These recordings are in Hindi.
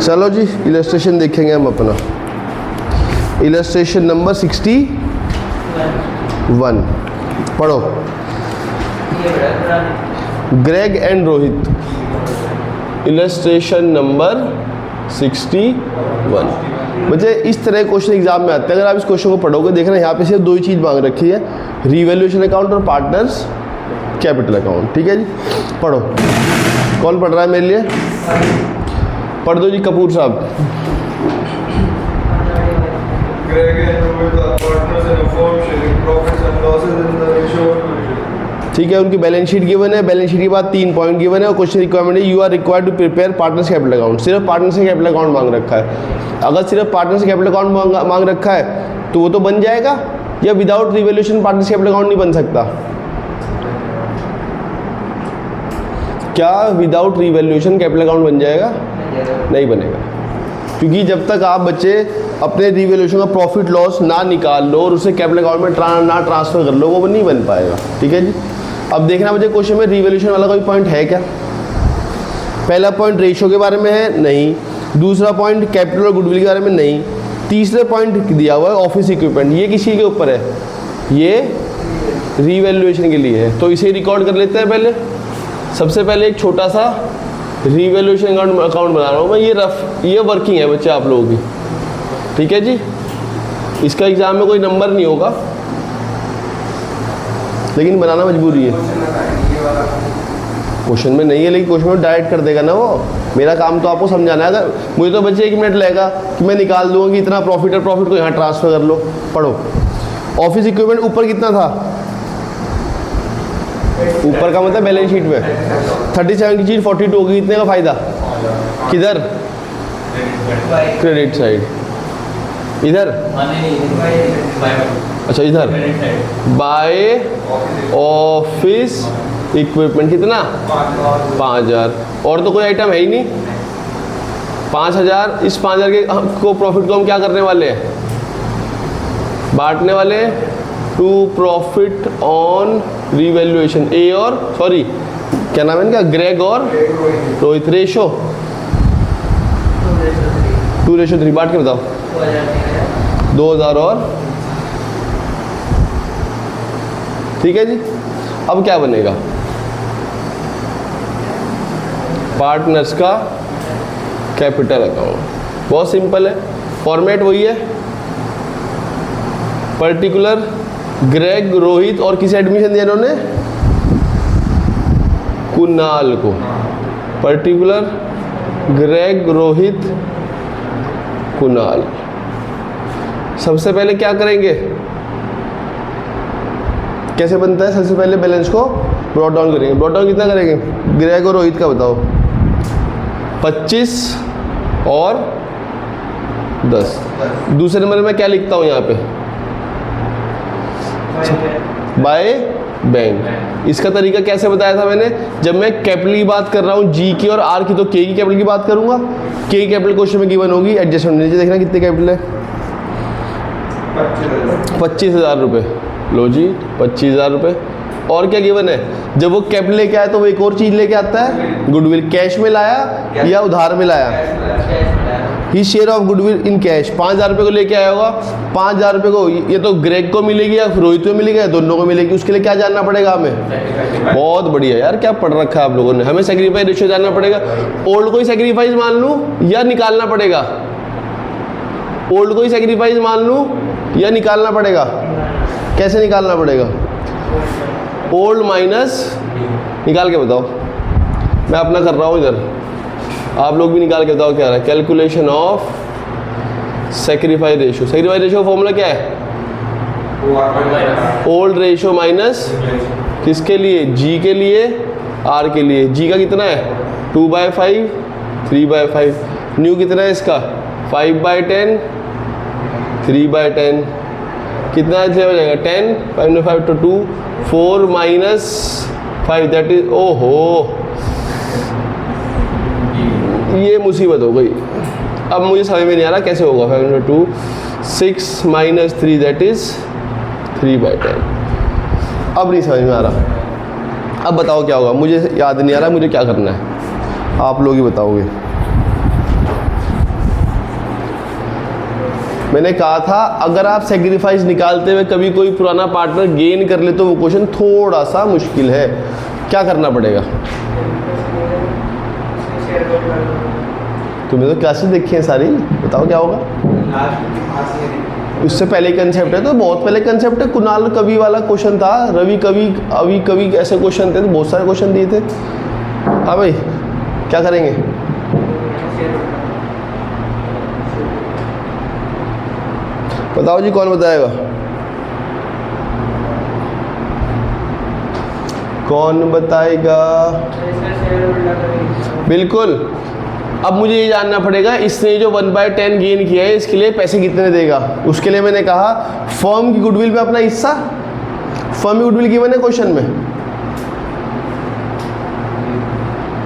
चलो जी इलस्ट्रेशन देखेंगे हम अपना। इलस्ट्रेशन नंबर 61 पढ़ो। Greg and Rohit, illustration number 61। बच्चे इस तरह क्वेश्चन एग्जाम में आते हैं। अगर आप इस क्वेश्चन को पढ़ोगे, देखना यहाँ पे सिर्फ दो ही चीज़ मांग रखी है, रिवैल्यूएशन अकाउंट और पार्टनर्स कैपिटल अकाउंट। ठीक है जी, पढ़ो। कौन पढ़ रहा है मेरे लिए? पढ़ दो जी, कपूर साहब। ठीक है, उनकी बैलेंस शीट गिवन है। बैलेंस शीट के बाद 3 पॉइंट गिवन है और क्वेश्चन रिक्वायरमेंट है you are required to prepare partners capital account. सिर्फ पार्टनर्स कैपिटल अकाउंट मांग रखा है। अगर सिर्फ पार्टनर्स कैपिटल अकाउंट मांग रखा है तो वो तो बन जाएगा, या without revaluation partners capital account नहीं बन सकता? क्या विदाउट रिवैल्यूएशन कैपिटल अकाउंट बन जाएगा? नहीं बनेगा, क्योंकि जब तक आप बच्चे अपने रिवैल्यूएशन का प्रॉफिट लॉस ना निकाल लो और उसे कैपिटल अकाउंट में ना ट्रांसफर कर लो, वो नहीं बन पाएगा। ठीक है जी, अब देखना मुझे क्वेश्चन में रिवैल्यूएशन वाला कोई पॉइंट है क्या? पहला पॉइंट रेशियो के बारे में है? नहीं। दूसरा पॉइंट कैपिटल और गुडविल के बारे में? नहीं। तीसरे पॉइंट दिया हुआ है ऑफिस इक्विपमेंट, ये किसी के ऊपर है? ये रिवैल्यूएशन के लिए है, तो इसे रिकॉर्ड कर लेते हैं। पहले सबसे पहले एक छोटा सा रिवैल्यूएशन अकाउंट बना रहा हूँ मैं। ये वर्किंग है बच्चे आप लोगों की। ठीक है जी, इसका एग्जाम में कोई नंबर नहीं होगा, लेकिन बनाना मजबूरी है। क्वेश्चन में नहीं है, लेकिन क्वेश्चन में डायरेक्ट कर देगा ना वो। मेरा काम तो आपको समझाना है। अगर मुझे तो बच्चे 1 मिनट लगेगा कि मैं निकाल दूंगा कि इतना प्रॉफिट है, प्रॉफिट को यहाँ ट्रांसफर कर लो। पढ़ो। ऑफिस इक्विपमेंट ऊपर कितना था? ऊपर का मतलब बैलेंस शीट में 37 की चीज 42 होगी। कितने का फायदा? किधर? Credit side. इधर? अच्छा इधर। बाय ऑफिस इक्विपमेंट कितना? 5000। और तो कोई आइटम है ही नहीं। 5000। इस 5000 के को प्रॉफिट को हम क्या करने वाले हैं? बांटने वाले हैं टू प्रॉफिट ऑन रिवैल्यूएशन। ए और सॉरी क्या नाम है इनका? ग्रेग और रोहित। रेशो 2:3। बांट के बताओ। 2000 और ठीक है जी। अब क्या बनेगा? पार्टनर्स का कैपिटल अकाउंट। बहुत सिंपल है, फॉर्मेट वही है। पर्टिकुलर ग्रेग, रोहित और किसे एडमिशन दिया इन्होंने? कुणाल को। Particular Greg, Rohit, Kunal. सबसे पहले क्या करेंगे? कैसे बनता है? सबसे पहले बैलेंस को ब्रॉट डाउन करेंगे। ब्रॉट डाउन कितना करेंगे? ग्रेग और रोहित का बताओ। 25 और 10। दूसरे नंबर में क्या लिखता हूँ यहाँ पे? By bank. इसका तरीका कैसे बताया था मैंने? जब मैं कैपिटल की बात कर रहा हूँ जी की और आर की, तो के की कैपिटल की बात करूंगा। के की कैपिटल क्वेश्चन में गिवन होगी। एडजस्टमेंट नीचे देखना कितने कैपिटल है? 25,000 रुपये। लो जी 25,000 रुपये। और क्या गिवन है? जब वो कैपिटल लेके आया तो वो एक और चीज़ लेके आता है, गुडविल। कैश में लाया या उधार में लाया? ही share of goodwill in cash. 5,000 रुपये को लेके आया होगा। 5,000 रुपये को ये तो ग्रेग को मिलेगी या रोहित को मिलेगी या दोनों को मिलेगी। उसके लिए क्या जानना पड़ेगा हमें? बहुत बढ़िया यार, क्या पढ़ रखा है आप लोगों ने। हमें सेक्रीफाइस रेशियो जानना पड़ेगा। ओल्ड को ही सेक्रीफाइस मान लूँ या निकालना पड़ेगा? ओल्ड को ही सेक्रीफाइस मान लूँ या निकालना पड़ेगा? कैसे निकालना पड़ेगा? ओल्ड माइनस निकाल के बताओ। मैं अपना कर रहा हूँ इधर, आप लोग भी निकाल के बताओ क्या है। Calculation of sacrifice ratio. Sacrifice ratio का फॉर्मूला क्या है? ओल्ड रेशियो माइनस किसके लिए? जी के लिए, आर के लिए। जी का कितना है? 2/5, 3/5। न्यू कितना है इसका? 5/10, 3/10। कितना है? हो जाएगा 10, 5 to 2, 4 - 5 दैट इज, ओहो ये मुसीबत हो गई। अब मुझे समझ में नहीं आ रहा कैसे होगा। 5 to 2, 6 - 3 दैट इज 3/10। अब नहीं समझ में आ रहा। अब बताओ क्या होगा? मुझे याद नहीं आ रहा मुझे क्या करना है, आप लोग ही बताओगे। मैंने कहा था अगर आप सेक्रीफाइस निकालते हुए कभी कोई पुराना पार्टनर गेन कर ले तो वो क्वेश्चन थोड़ा सा मुश्किल है। क्या करना पड़ेगा? तुमने तो क्लासेस देखी हैं सारी, बताओ क्या होगा। उससे पहले कंसेप्ट है, तो बहुत पहले कंसेप्ट है। कुणाल कवि वाला क्वेश्चन था, रवि कवि, अवि कवि, ऐसे क्वेश्चन थे, तो बहुत सारे क्वेश्चन दिए थे। हाँ भाई, क्या करेंगे? बताओ जी, कौन बताएगा? कौन बताएगा? बिल्कुल। अब मुझे ये जानना पड़ेगा इसने जो 1/10 गेन किया है इसके लिए पैसे कितने देगा। उसके लिए मैंने कहा फर्म की गुडविल में अपना हिस्सा, फर्म की गुडविल गिवन है क्वेश्चन में,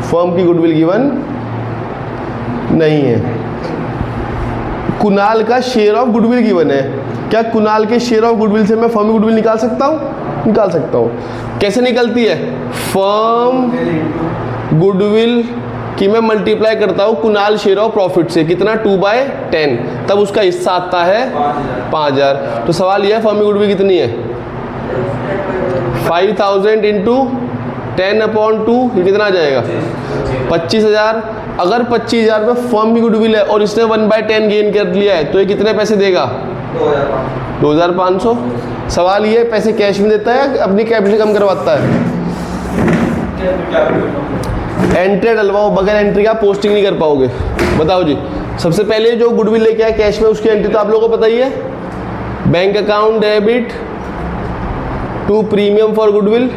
फर्म की गुडविल गिवन नहीं है। कुणाल का शेयर ऑफ गुडविल गिवन है। क्या कुणाल के शेयर ऑफ गुडविल से मैं फर्म की गुडविल निकाल सकता हूँ? निकाल सकता हूँ। कैसे निकलती है? फर्म गुडविल कि मैं मल्टीप्लाई करता हूँ कुणाल शेयर ऑफ प्रॉफिट से, कितना 2/10, तब उसका हिस्सा आता है 5000। तो सवाल यह है फर्म की गुडविल कितनी है? 5000 इंटू 10/2, ये कितना आ जाएगा? 25,000। अगर 25,000 में फर्म की गुडविल है और इसने 1/10 गेन कर लिया है तो ये कितने पैसे देगा? 2500। सवाल ये पैसे कैश में देता है या अपनी कैपिटल कम करवाता है? एंट्री डलवाओ, बगैर एंट्री का पोस्टिंग नहीं कर पाओगे। बताओ जी, सबसे पहले जो गुडविल लेके आए कैश में उसकी एंट्री तो आप लोगों को पता ही है। Bank account debit to premium for goodwill,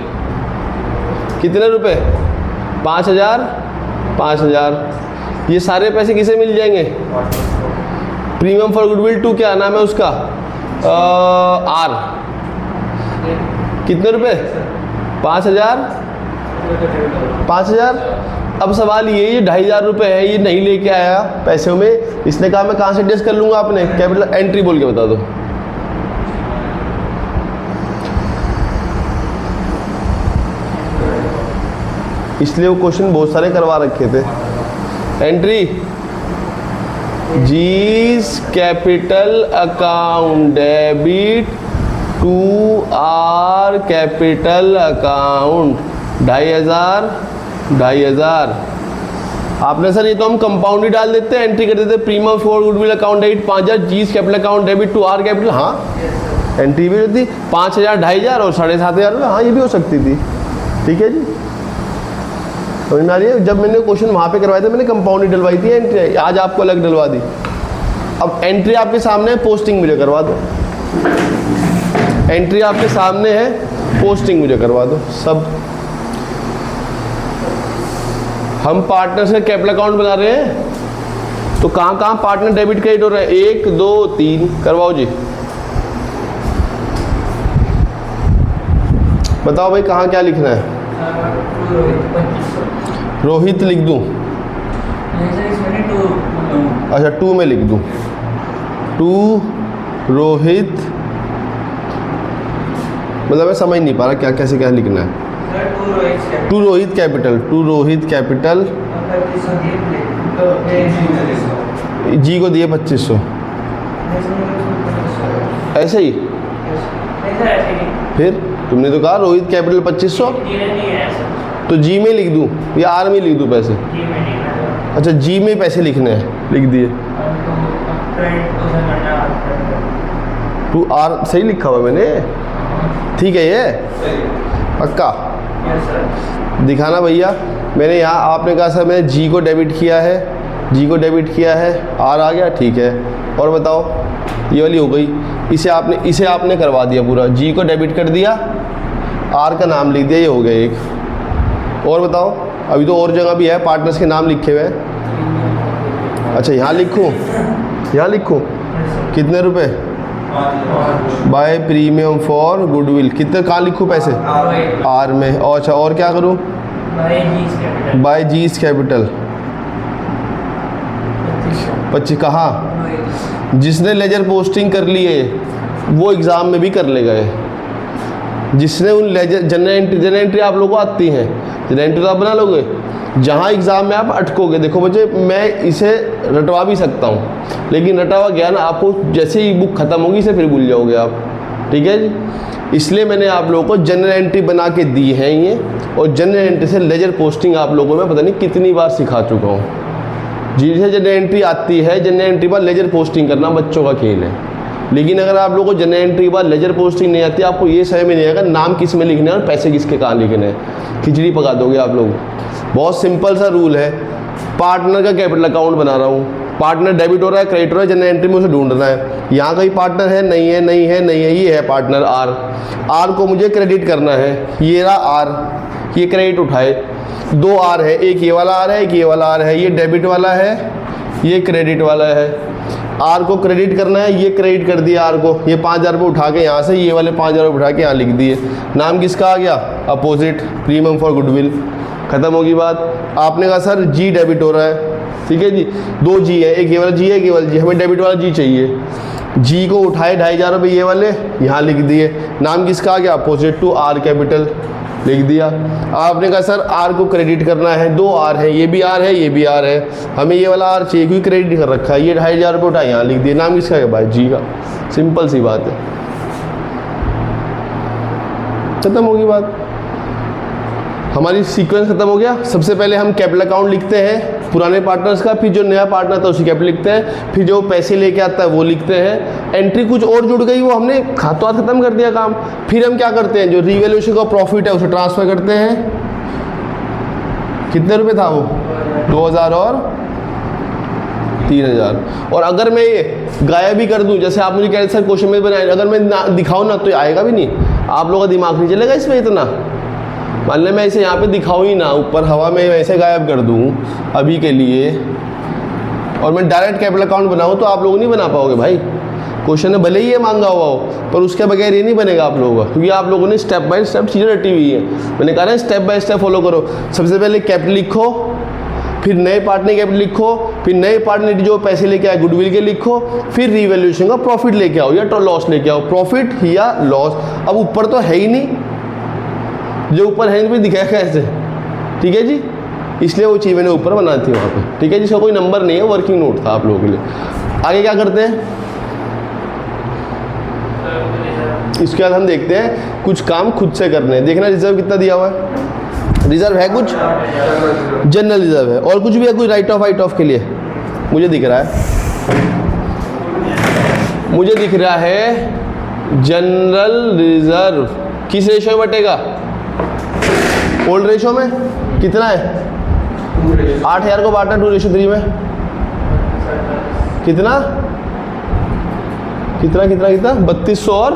कितने रुपए? 5000। 5000। ये सारे पैसे किसे मिल जाएंगे? प्रीमियम फॉर गुडविल टू, क्या नाम है उसका? आर। कितने रुपए? 5000। 5000। अब सवाल ये 2500 रुपये है, ये नहीं लेके आया पैसों में, इसने कहा मैं कहाँ से एडजस्ट कर लूँगा? आपने कैपिटल एंट्री बोल के बता दो। इसलिए वो क्वेश्चन बहुत सारे करवा रखे थे। Entry G's capital account debit to R capital account 2500। आपने सर ये तो हम कंपाउंड ही डाल देते हैं, एंट्री कर देते हैं premium for goodwill account debit 5000, G's capital account debit to R capital. हाँ, एंट्री भी होती 5000, 2500 और 7500। हाँ, ये भी हो सकती थी। ठीक है जी, समझ में आ रही है? जब मैंने क्वेश्चन वहाँ पे करवाए थे मैंने कंपाउंड ही डलवाई थी एंट्री, आज आपको अलग डलवा दी। अब एंट्री आपके सामने है, पोस्टिंग मुझे करवा दो। एंट्री आपके सामने है, पोस्टिंग मुझे करवा दो। सब हम पार्टनर से कैपिटल अकाउंट बना रहे हैं, तो कहाँ कहाँ पार्टनर डेबिट क्रेडिट हो रहा है? 1 2 3 करवाओ जी। बताओ भाई कहाँ क्या लिखना है? रोहित लिख दूं? अच्छा, 2 में लिख दूं। 2 रोहित, मतलब मैं समझ नहीं पा रहा क्या कैसे क्या लिखना है। 2 रोहित कैपिटल, 2 रोहित कैपिटल, जी को दिए 2500, ऐसे ही। फिर तुमने तो कहा रोहित कैपिटल 2500, तो जी में लिख दूं या आर में लिख दूं पैसे? अच्छा, जी में पैसे लिखने हैं, लिख दिए। 2 आर सही लिखा हुआ मैंने, ठीक है ये पक्का? दिखाना भैया। मैंने यहाँ आपने कहा सर मैंने जी को डेबिट किया है, जी को डेबिट किया है, आर आ गया, ठीक है। और बताओ, ये वाली हो गई। इसे आपने करवा दिया पूरा, जी को डेबिट कर दिया, आर का नाम लिख दिया, ये हो गया एक। और बताओ, अभी तो और जगह भी है पार्टनर्स के नाम लिखे हुए हैं। अच्छा, यहाँ लिखूँ? यहाँ लिखूँ कितने रुपए? बाय प्रीमियम फॉर गुडविल, कितने कहाँ लिखूँ पैसे? आर में। और अच्छा, और क्या करूँ? बाय जीस कैपिटल 25। कहाँ? जिसने लेजर पोस्टिंग कर ली है वो एग्ज़ाम में भी कर लेगा। जिसने उन लेजर जनरल एंट्री आप लोगों को आती हैं, जनरल एंट्री तो आप बना लोगे, जहाँ एग्ज़ाम में आप अटकोगे, देखो बच्चे मैं इसे रटवा भी सकता हूँ, लेकिन रटा हुआ ज्ञान आपको जैसे ही बुक ख़त्म होगी इसे फिर भूल जाओगे आप, ठीक है जी। इसलिए मैंने आप लोगों को जनरल एंट्री बना के दी है ये, और जनरल एंट्री से लेजर पोस्टिंग आप लोगों में पता नहीं कितनी बार सिखा चुका हूँ। जिसे जनरल एंट्री आती है, जनरल एंट्री पर लेजर पोस्टिंग करना बच्चों का खेल है। लेकिन अगर आप लोगों को जनरल एंट्री के बाद लेजर पोस्टिंग नहीं आती, आपको ये समझ में नहीं आएगा नाम किस में लिखना है और पैसे किसके कहाँ लिखने हैं, खिचड़ी पका दोगे आप लोग। बहुत सिंपल सा रूल है। पार्टनर का कैपिटल अकाउंट बना रहा हूँ, पार्टनर डेबिट हो रहा है, क्रेडिट हो रहा है, जनरल एंट्री में उसे ढूंढना है। यहाँ कहीं पार्टनर है, नहीं है, नहीं है, नहीं है, ये है पार्टनर आर को मुझे क्रेडिट करना है, ये रहा आर, ये क्रेडिट उठाए। 2 आर है, एक ये वाला आर है, एक ये वाला आर है, ये डेबिट वाला है, ये क्रेडिट वाला है। आर को क्रेडिट करना है, ये क्रेडिट कर दिया आर को, ये 5000 रुपये उठा के यहाँ से, ये वाले 5000 रुपये उठा के यहाँ लिख दिए। नाम किसका आ गया? Opposite, premium for goodwill. खत्म होगी बात। आपने कहा सर जी डेबिट हो रहा है, ठीक है जी, 2 जी है, एक ये वाला जी है, एक ये वाला जी, हमें डेबिट वाला जी चाहिए। जी को उठाए 2500 रुपये ये वाले यहाँ लिख दिए। नाम किसका आ गया? अपोजिट टू आर कैपिटल, लिख दिया। आपने कहा सर आर को क्रेडिट करना है, 2 आर है, ये भी आर है, ये भी आर है, हमें ये वाला आर चाहिए क्योंकि क्रेडिट कर रखा है, ये 2500 रुपये उठाए यहाँ लिख दिए। नाम किसका है भाई? जी का। सिंपल सी बात है, खत्म होगी बात। हमारी सीक्वेंस खत्म हो गया। सबसे पहले हम कैपिटल अकाउंट लिखते हैं पुराने पार्टनर्स का, फिर जो नया पार्टनर था उसी कैपिटल लिखते हैं, फिर जो पैसे लेके आता है वो लिखते हैं। एंट्री कुछ और जुड़ गई, वो हमने खातों हाथ खत्म कर दिया काम। फिर हम क्या करते हैं, जो रीवैल्यूएशन का प्रॉफिट है उसे ट्रांसफर करते हैं। कितने रुपए था वो? 2000 और 3000। और अगर मैं ये गायब भी कर दूं, जैसे आप मुझे कह रहे सर क्वेश्चन में बनाए, अगर मैं दिखाऊं ना तो आएगा भी नहीं, आप लोगों का दिमाग नहीं चलेगा इसमें इतना। मान लें मैं इसे यहाँ पे दिखाऊं ही ना, ऊपर हवा में वैसे गायब कर दूं अभी के लिए, और मैं डायरेक्ट कैपिटल अकाउंट बनाऊं तो आप लोग नहीं बना पाओगे भाई। क्वेश्चन ने भले ही ये मांगा हुआ हो, पर उसके बगैर ये नहीं बनेगा आप लोगों का, क्योंकि आप लोगों ने स्टेप बाय स्टेप चीज़ें रटी हुई है। मैंने कहा ना स्टेप बाय स्टेप फॉलो करो। सबसे पहले कैपिटल लिखो, फिर नए पार्टनर कैपिटल लिखो, फिर नए पार्टनर जो पैसे लेके आए गुडविल के लिखो, फिर रीवैल्यूएशन का प्रॉफिट लेके आओ या लॉस लेके आओ, प्रॉफिट या लॉस। अब ऊपर तो है ही नहीं, जो ऊपर है भी दिखाया कैसे, ठीक है जी, इसलिए वो चीज़ मैंने ऊपर बना थी वहाँ पे, ठीक है। जिसका कोई नंबर नहीं है, वर्किंग नोट था आप लोगों के लिए। आगे क्या करते हैं, इसके बाद हम देखते हैं कुछ काम खुद से करने हैं। देखना रिजर्व कितना दिया हुआ है, रिजर्व है कुछ, जनरल रिजर्व है, और कुछ भी है, कुछ राइट ऑफ वाइट ऑफ के लिए मुझे दिख रहा है, मुझे दिख रहा है जनरल रिजर्व किस रेशो में बटेगा? ओल्ड रेशो में। कितना है? 8000 को बांटा 2:3 में, कितना कितना कितना कितना 3200। और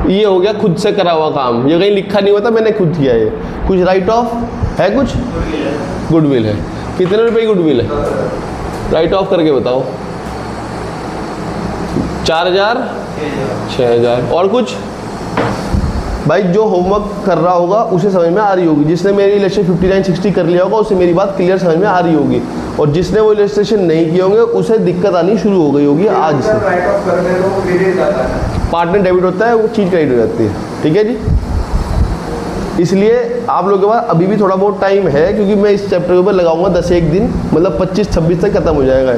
ये हो गया खुद से करा हुआ काम, ये कहीं लिखा नहीं हुआ था, मैंने खुद किया ये। कुछ राइट ऑफ है, कुछ गुडविल है। कितने रुपए की गुडविल है? राइट ऑफ करके बताओ। 4000, 6000। और कुछ भाई जो होमवर्क कर रहा होगा उसे समझ में आ रही होगी, जिसने मेरी इलस्ट्रेशन 59-60 कर लिया होगा उसे मेरी बात क्लियर समझ में आ रही होगी, और जिसने वो इलस्ट्रेशन नहीं किए होंगे उसे दिक्कत आनी शुरू हो गई होगी आज से। पार्टनर डेबिट होता है, वो चीज़ क्रेडिट हो जाती है, ठीक है जी। इसलिए आप लोगों के पास अभी भी थोड़ा बहुत टाइम है, क्योंकि मैं इस चैप्टर के ऊपर लगाऊंगा 10-1 दिन, मतलब 25-26 तक खत्म हो जाएगा।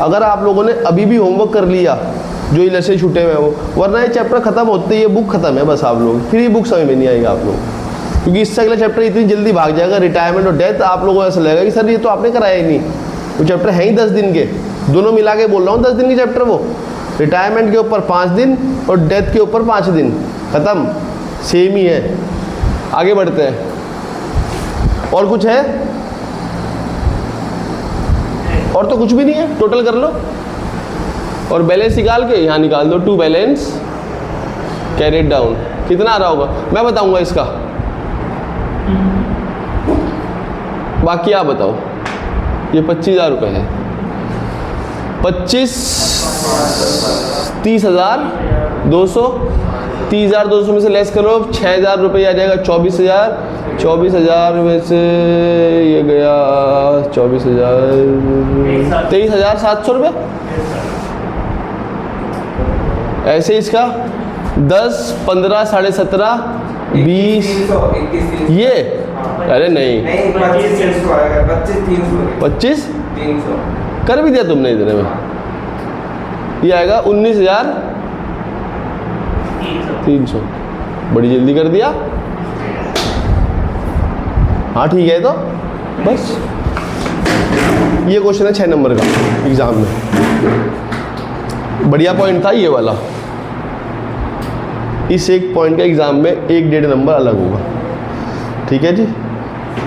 अगर आप लोगों ने अभी भी होमवर्क कर लिया जो इलस्ट्रेशन छूटे हुए हैं वो, वरना ये चैप्टर खत्म होते ही ये बुक खत्म है बस। आप लोग फिर ये बुक समझ में नहीं आएगी आप लोग, क्योंकि इससे अगला चैप्टर इतनी जल्दी भाग जाएगा, रिटायरमेंट और डेथ। आप लोगों को ऐसा लगेगा कि सर ये तो आपने कराया ही नहीं, वो चैप्टर है ही 10 दिन के, दोनों मिला के बोल रहा हूँ 10 दिन के चैप्टर। वो रिटायरमेंट के ऊपर 5 दिन और डेथ के ऊपर 5 दिन, खत्म, सेम ही है। आगे बढ़ते हैं। और कुछ है? और तो कुछ भी नहीं है, टोटल कर लो और बैलेंस निकाल के यहाँ निकाल दो, टू बैलेंस कैरिड डाउन। कितना आ रहा होगा मैं बताऊंगा इसका, बाकी आप बताओ। ये 25,000 रुपये है, 30,200, 30,200 में से लेस करो, 6,000 रुपये आ जाएगा, 24,000। 24,000 में से ये गया 24,000, 23,700 रुपये। ऐसे इसका 10, 15, 17.5, 20, ये अरे नहीं, 25 आएगा, 25 300 कर भी दिया तुमने इतने में। ये आएगा 19,300, बड़ी जल्दी कर दिया। हाँ ठीक है, तो बस ये क्वेश्चन है 6 नंबर का एग्जाम में। बढ़िया पॉइंट था ये वाला। इस एक पॉइंट का एग्जाम में 1-1.5 नंबर अलग होगा, ठीक है जी।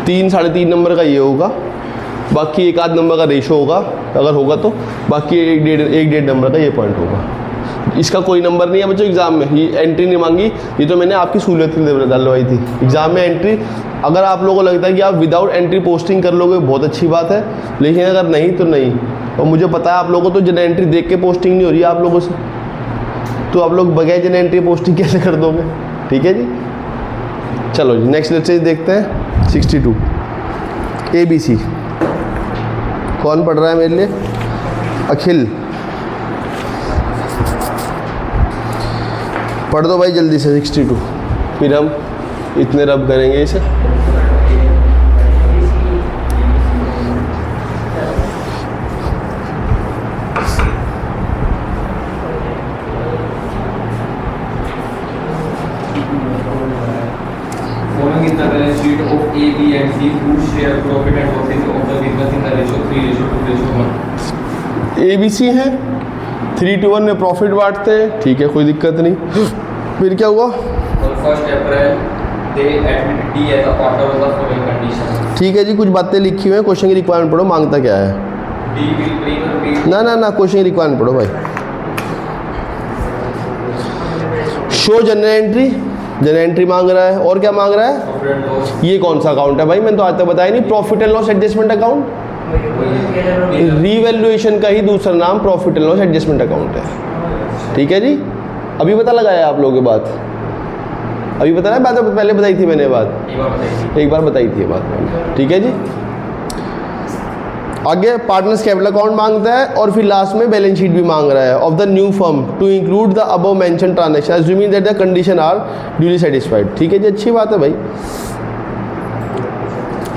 3-3.5 नंबर का ये होगा, बाकी 1-8 नंबर का रेशो होगा अगर होगा तो, बाकी 1-1.5 नंबर का ये पॉइंट होगा। इसका कोई नंबर नहीं है बच्चों एग्जाम में, ये एंट्री नहीं मांगी, ये तो मैंने आपकी सहूलियत के लिए डलवाई थी। एग्जाम में एंट्री अगर आप लोगों को लगता है कि आप विदाउट एंट्री पोस्टिंग कर लोगे बहुत अच्छी बात है, लेकिन अगर नहीं तो नहीं। और मुझे पता है आप लोगों को तो जन एंट्री देख के पोस्टिंग नहीं हो रही है आप लोगों से, तो आप लोग बगैर जन एंट्री पोस्टिंग कैसे कर दोगे, ठीक है जी। चलो जी नेक्स्ट लेक्चर देखते हैं 62 ABC। कौन पढ़ रहा है मेरे लिए? अखिल, पढ़ दो भाई जल्दी से 62, फिर हम इतने रब करेंगे इसे। Following is the balance sheet of A, B and C whose share profit and losses of the business in the ratio 3:2:1। ABC है, 3:1 में प्रॉफिट बांटते हैं, ठीक है कोई दिक्कत नहीं। फिर क्या हुआ? On 1st April they admit D as a partner on the following condition। ठीक है जी, कुछ बातें लिखी हुई हैं, क्वेश्चन की रिक्वायरमेंट पढ़ो, मांगता क्या है? D will bring ना क्वेश्चन की रिक्वायरमेंट पढ़ो भाई। Show general entry, general entry मांग रहा है, और क्या मांग रहा है? profit and loss। ये कौन सा अकाउंट है भाई? मैंने तो आज तक बताया नहीं, profit and loss adjustment account. Revaluation का ही दूसरा नाम profit and loss adjustment account है, ठीक है जी। अभी पता लगाया आप लोगों की बात? अभी पता है बात? पहले बताई थी मैंने बात, एक बार बताई थी ये बात मैंने, ठीक है जी। आगे पार्टनर्स कैपिटल अकाउंट मांगता है, और फिर लास्ट में बैलेंस शीट भी मांग रहा है of the new firm to include the above mention transaction assuming that the condition are duly satisfied, ठीक है जी। अच्छी बात है भाई,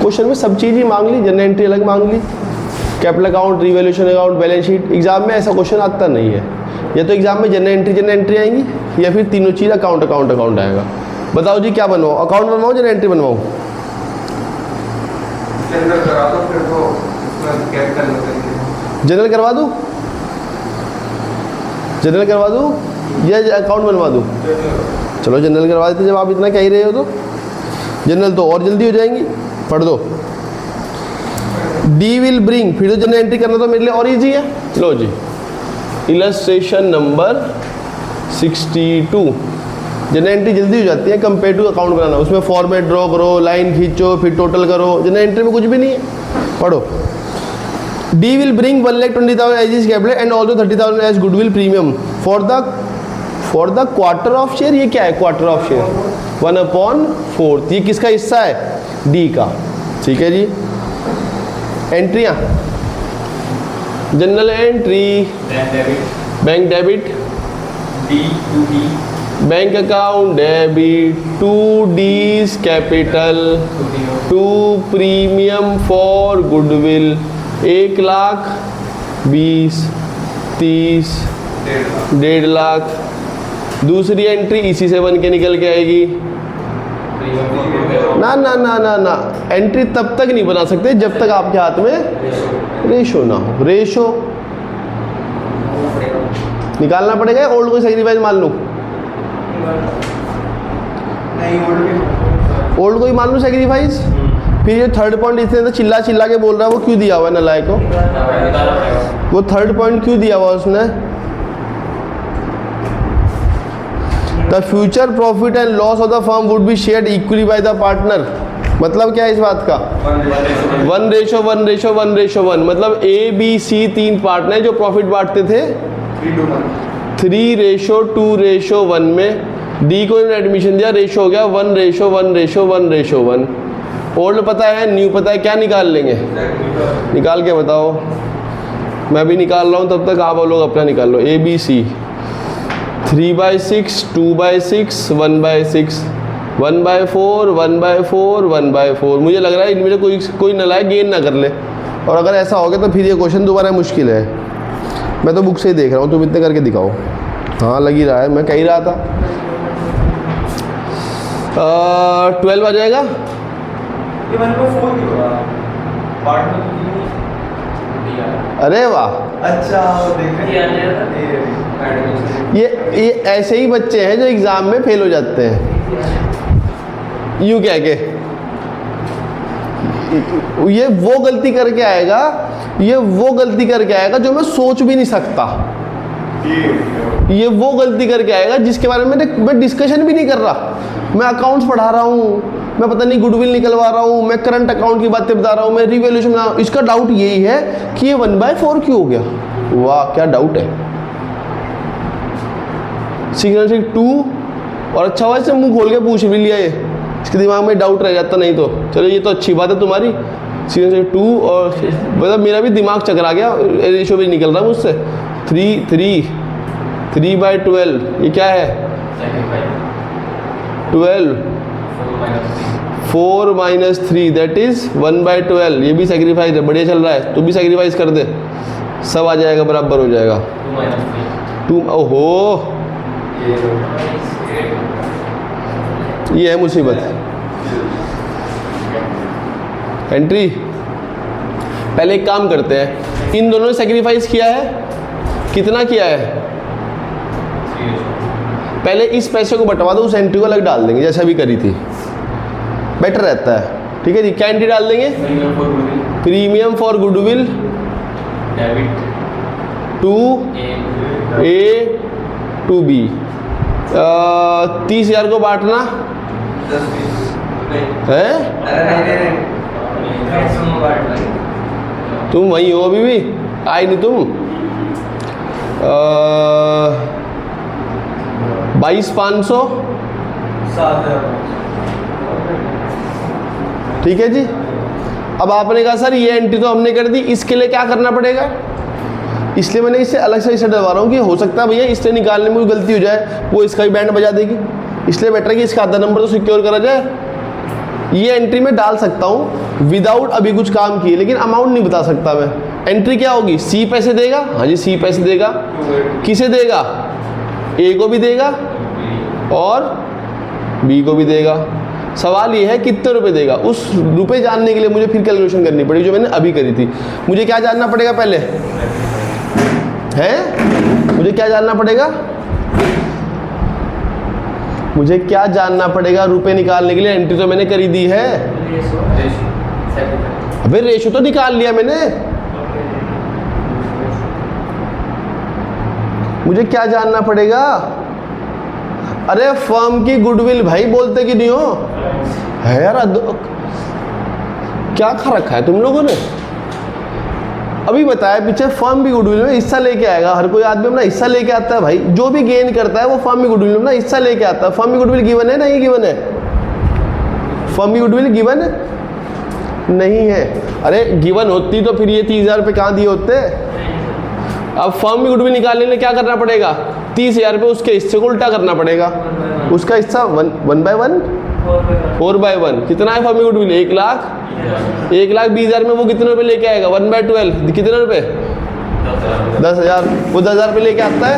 क्वेश्चन में सब चीज़ ही मांग ली, जनरल एंट्री अलग मांग ली, capital account, revaluation account, balance sheet. Exam में ऐसा क्वेश्चन आता नहीं है, या तो एग्जाम में जनरल एंट्री आएंगी, या फिर तीनों चीज़ अकाउंट आएगा। बताओ जी क्या बनवाओ, अकाउंट बनवाओ जनरल एंट्री बनवाओ? जनरल करवा दूँ, जनरल करवा दूँ या अकाउंट बनवा दूँ? चलो जनरल करवा देते, जब आप इतना कह ही रहे हो तो। जनरल तो और जल्दी हो जाएंगी, पढ़ दो। डी विल ब्रिंग, फिर तो जनरल एंट्री करना तो मेरे लिए और ईजी है। लो जी इलस्ट्रेशन नंबर 62। जनरल एंट्री जल्दी हो जाती है कंपेयर टू अकाउंट बनाना, उसमें फॉर्मेट ड्रॉ करो, लाइन खींचो, फिर टोटल करो। जनरल एंट्री में कुछ भी नहीं है, पढ़ो। D will bring 1,20,000 as is capital and also 30,000 as goodwill premium for the quarter of share. ये क्या है क्वार्टर ऑफ शेयर? 1/4। ये किसका हिस्सा है? डी का, ठीक है जी। एंट्रियाँ, journal entry, bank debit, D to D, bank account debit, to D's capital, to premium for goodwill, 1,20,000, 30, 1.5 lakh. दूसरी एंट्री इसी से बन के निकल के आएगी। ना एंट्री तब तक नहीं बना सकते जब तक आपके हाथ में रेशो ना हो। रेशो निकालना पड़ेगा, ओल्ड कोई सेक्रीफाइस मान लूँ? ओल्ड कोई मान लूँ सेक्रीफाइस? फिर ये थर्ड पॉइंट इसने तो चिल्ला के बोल रहा है, वो क्यों दिया हुआ है नलायक को? वो थर्ड पॉइंट क्यों दिया हुआ उसने? The future profit and loss of the firm would be shared equally by the partner. मतलब क्या है इस बात का? 1:1:1:1:1। मतलब ए बी सी 3 पार्टनर जो प्रॉफिट बांटते थे 3:2:1 में। डी को एडमिशन दिया, रेशो हो गया 1:1:1:1:1। ओल्ड पता है, न्यू पता है, क्या निकाल लेंगे? निकाल के बताओ। मैं भी निकाल रहा हूँ, तब तक आप लोग अपना निकाल लो। ए बी सी 3/6, 2/6, 1/6। 1/4 1/4 1/4। मुझे लग रहा है इनमें से कोई नालायक गेन ना कर ले, और अगर ऐसा हो गया तो फिर ये क्वेश्चन दोबारा मुश्किल है। मैं तो बुक से ही देख रहा हूँ, तुम इतने करके दिखाओ। हाँ लग ही रहा है, मैं कह ही रहा था। 12 आ जाएगा। ये 1/4 क्यों हो रहा? पार्ट में तो नहीं। अरे वाह, अच्छा देखा ये ऐसे ही बच्चे हैं जो एग्ज़ाम में फेल हो जाते हैं, यूँ कह के। ये वो गलती करके आएगा, ये वो गलती करके आएगा जो मैं सोच भी नहीं सकता। ये वो गलती करके आएगा जिसके बारे में मैं डिस्कशन भी नहीं कर रहा। मैं अकाउंट्स पढ़ा रहा हूँ, मैं पता नहीं गुडविल निकलवा रहा हूँ, मैं करंट अकाउंट की बातें बता रहा हूँ, मैं रिवैल्यूएशन बना रहा हूँ। इसका डाउट यही है कि ये 1/4 क्यों हो गया। वाह क्या डाउट है। सिग्नेचर 2, और अच्छा हुआ इससे मुंह खोल के पूछ भी लिया, ये इसके दिमाग में डाउट रह जाता नहीं तो। चलो ये तो अच्छी बात है तुम्हारी। सिग्नेचर 2, और मतलब मेरा भी दिमाग चकरा गया, रेशो भी निकल रहा है मुझसे। 3/12 ये क्या है? 12 4 - 3 दैट इज 1/12। ये भी सेक्रीफाइस है, बढ़िया चल रहा है। तू भी सेक्रीफाइस कर दे, सब आ जाएगा, बराबर हो जाएगा। 2 ओहो ये है मुसीबत। एंट्री पहले एक काम करते हैं, इन दोनों ने सेक्रीफाइस किया है, कितना किया है? पहले इस पैसे को बंटवा दो, उस एंट्री को अलग डाल देंगे जैसा भी करी थी, बेटर रहता है। ठीक है जी, क्या एंट्री डाल देंगे? Premium for goodwill to A to B। 30,000 को बांटना है। तुम वहीं हो अभी भी, आए नहीं तुम। 22,500। ठीक है जी। अब आपने कहा सर ये एंट्री तो हमने कर दी, इसके लिए क्या करना पड़ेगा? इसलिए मैंने इससे अलग से इसे डलवा रहा हूँ कि हो सकता है भैया इससे निकालने में कोई गलती हो जाए, वो इसका ही बैंड बजा देगी। इसलिए बेटर है कि इसका आधा नंबर तो सिक्योर करा जाए। ये एंट्री में डाल सकता हूँ विदाउट अभी कुछ काम किए, लेकिन अमाउंट नहीं बता सकता मैं। एंट्री क्या होगी? C पैसे देगा। हाँ जी, C पैसे देगा। किसे देगा? A को भी देगा और B को भी देगा। सवाल ये है कितने रुपए देगा। उस रुपए जानने के लिए मुझे फिर कैलकुलेशन करनी पड़ेगी जो मैंने अभी करी थी। मुझे क्या जानना पड़ेगा पहले है? मुझे क्या जानना पड़ेगा? मुझे क्या जानना पड़ेगा रुपए निकालने के लिए? एंट्री तो मैंने करी दी है। अबे रेशो तो निकाल लिया मैंने। मुझे क्या जानना पड़ेगा? अरे फर्म की गुडविल भाई, बोलते कि नहीं हो है यार। क्या खा रखा है तुम लोगों ने? अभी बताया पीछे, फर्म भी गुडविल में हिस्सा लेके आएगा। हर कोई आदमी अपना हिस्सा लेके आता है भाई। जो भी गेन करता है वो फर्म भी गुडविल में अपना हिस्सा लेके आता है। फर्म भी गुडविल गिवन है, नहीं गिवन है? फर्म भी गुडविल गिवन नहीं है। अरे गिवन होती तो फिर ये 30,000 रुपये कहाँ दिए होते? अब फर्म भी गुडविल निकालने के लिए क्या करना पड़ेगा? 30,000 रुपये उसके हिस्से को उल्टा करना पड़ेगा। उसका हिस्सा 1/1 4/1 कितना है? फर्म भी गुडविल 1,00,000। 1,20,000 में वो कितने रुपए लेके आएगा? 1/12 कितने रुपए? 10,000। वो 10,000 रुपये लेके आता है?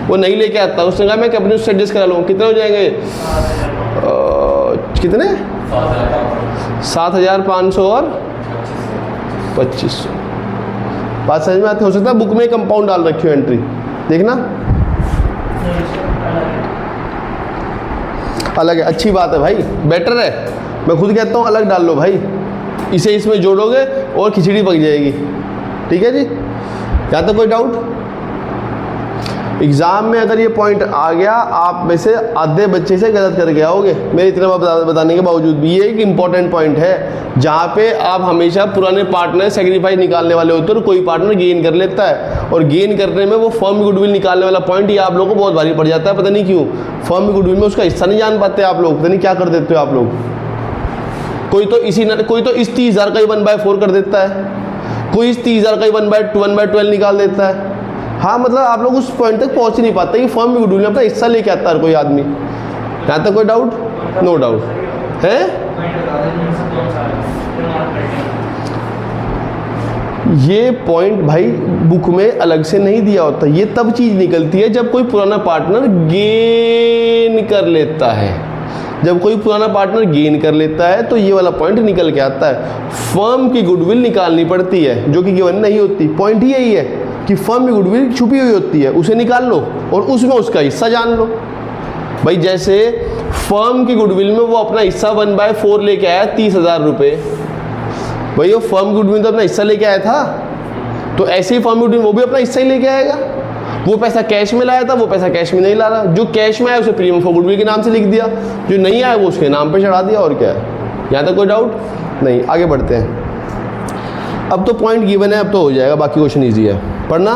वो नहीं लेके आता। उसने कहा मैं अपने उससे एडजस्ट करा लूँगा। कितने हो जाएंगे? कितने? 7,500 और 2,500। बात समझ में आती? हो सकता है बुक में कंपाउंड डाल रखी हो एंट्री, देखना अलग है। अच्छी बात है भाई, बेटर है। मैं खुद कहता हूँ अलग डाल लो भाई, इसे इसमें जोड़ोगे और खिचड़ी पक जाएगी। ठीक है जी, क्या तो कोई डाउट? एग्ज़ाम में अगर ये पॉइंट आ गया, आप में से आधे बच्चे से गलत करके आओगे मेरे इतना बताने के बावजूद भी। ये एक इम्पॉर्टेंट पॉइंट है जहाँ पे आप हमेशा पुराने पार्टनर सेक्रीफाइस निकालने वाले होते हैं और कोई पार्टनर गेन कर लेता है, और गेन करने में वो फर्म गुडविल निकालने वाला पॉइंट ये आप लोगों को बहुत भारी पड़ जाता है। पता नहीं क्यों फर्म गुडविल में उसका हिस्सा नहीं जान पाते आप लोग, पता नहीं क्या कर देते हो आप लोग। कोई तो इस 30,000 का ही 1/4 कर देता है, कोई इस 30,000 का ही 1/12 निकाल देता है। हाँ मतलब आप लोग उस पॉइंट तक पहुंच ही नहीं पाते कि फर्म भी गुडविल में अपना हिस्सा लेके आता है हर कोई आदमी। यहाँ तक कोई डाउट? नो डाउट है। ये पॉइंट भाई बुक में अलग से नहीं दिया होता, ये तब चीज़ निकलती है जब कोई पुराना पार्टनर गेन कर लेता है। जब कोई पुराना पार्टनर गेन कर लेता है तो ये वाला पॉइंट निकल के आता है। फर्म की गुडविल निकालनी पड़ती है जो कि गिवन नहीं होती। पॉइंट ही यही है कि फर्म की गुडविल छुपी हुई होती है, उसे निकाल लो और उसमें उसका हिस्सा जान लो। भाई जैसे फर्म की गुडविल में वो अपना हिस्सा 1/4 लेके आया 30,000 रुपये, भाई वो फर्म गुडविल तो अपना हिस्सा लेके आया था, तो ऐसे ही फर्म गुडविल वो भी अपना हिस्सा ही लेके आएगा। वो पैसा कैश में लाया था, वो पैसा कैश में नहीं ला रहा। जो कैश में आया उसे प्रीमियम फॉर गुडविल के नाम से लिख दिया, जो नहीं आया वो उसके नाम पे चढ़ा दिया। और क्या है, यहाँ तक कोई डाउट नहीं। आगे बढ़ते हैं। अब तो पॉइंट गिवन है, अब तो हो जाएगा, बाकी क्वेश्चन ईजी है, पढ़ना।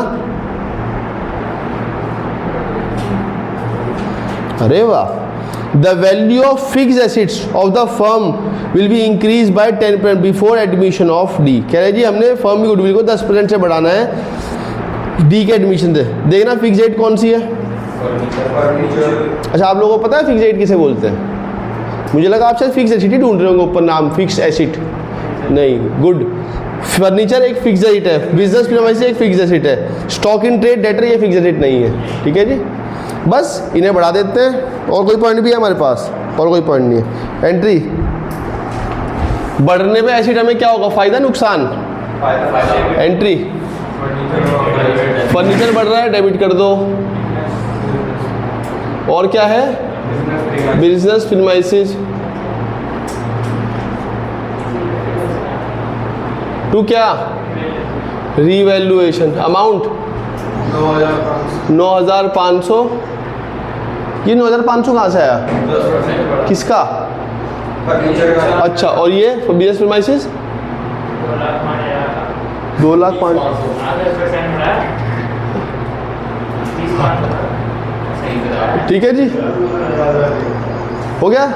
अरे वाह। The value of fixed assets of the firm will be increased by 10% before admission of D। कह रहे जी हमने फर्म की गुडविल को 10% से बढ़ाना है डी के एडमिशन से। देखना फिक्स रेट कौन सी है। अच्छा, आप लोगों को पता है फिक्स रेट किसे बोलते हैं? मुझे लगा आप शायद फिक्स एसेट ही ढूंढ रहे होंगे ऊपर नाम, फिक्स एसेट नहीं। गुड। फर्नीचर एक फिक्स एसेट है, बिजनेस प्रीमाइसेस एक फिक्स एसेट है, स्टॉक इन ट्रेड डेटर ये फिक्स एसेट नहीं है। ठीक है जी, बस इन्हें बढ़ा देते हैं। और कोई पॉइंट भी है हमारे पास? और कोई पॉइंट नहीं है। एंट्री बढ़ने पे एसेट हमें क्या होगा, फायदा नुकसान? एंट्री फर्नीचर बढ़ रहा है, डेबिट कर दो। और क्या है? बिजनेस प्रीमाइसेस टू क्या? रीवैल्यूएशन। अमाउंट 9,500। ये 9,500 कहाँ से आया? किसका? अच्छा, और ये बिजनेस प्रीमाइसेस 2,05,000। ठीक है जी, हो गया?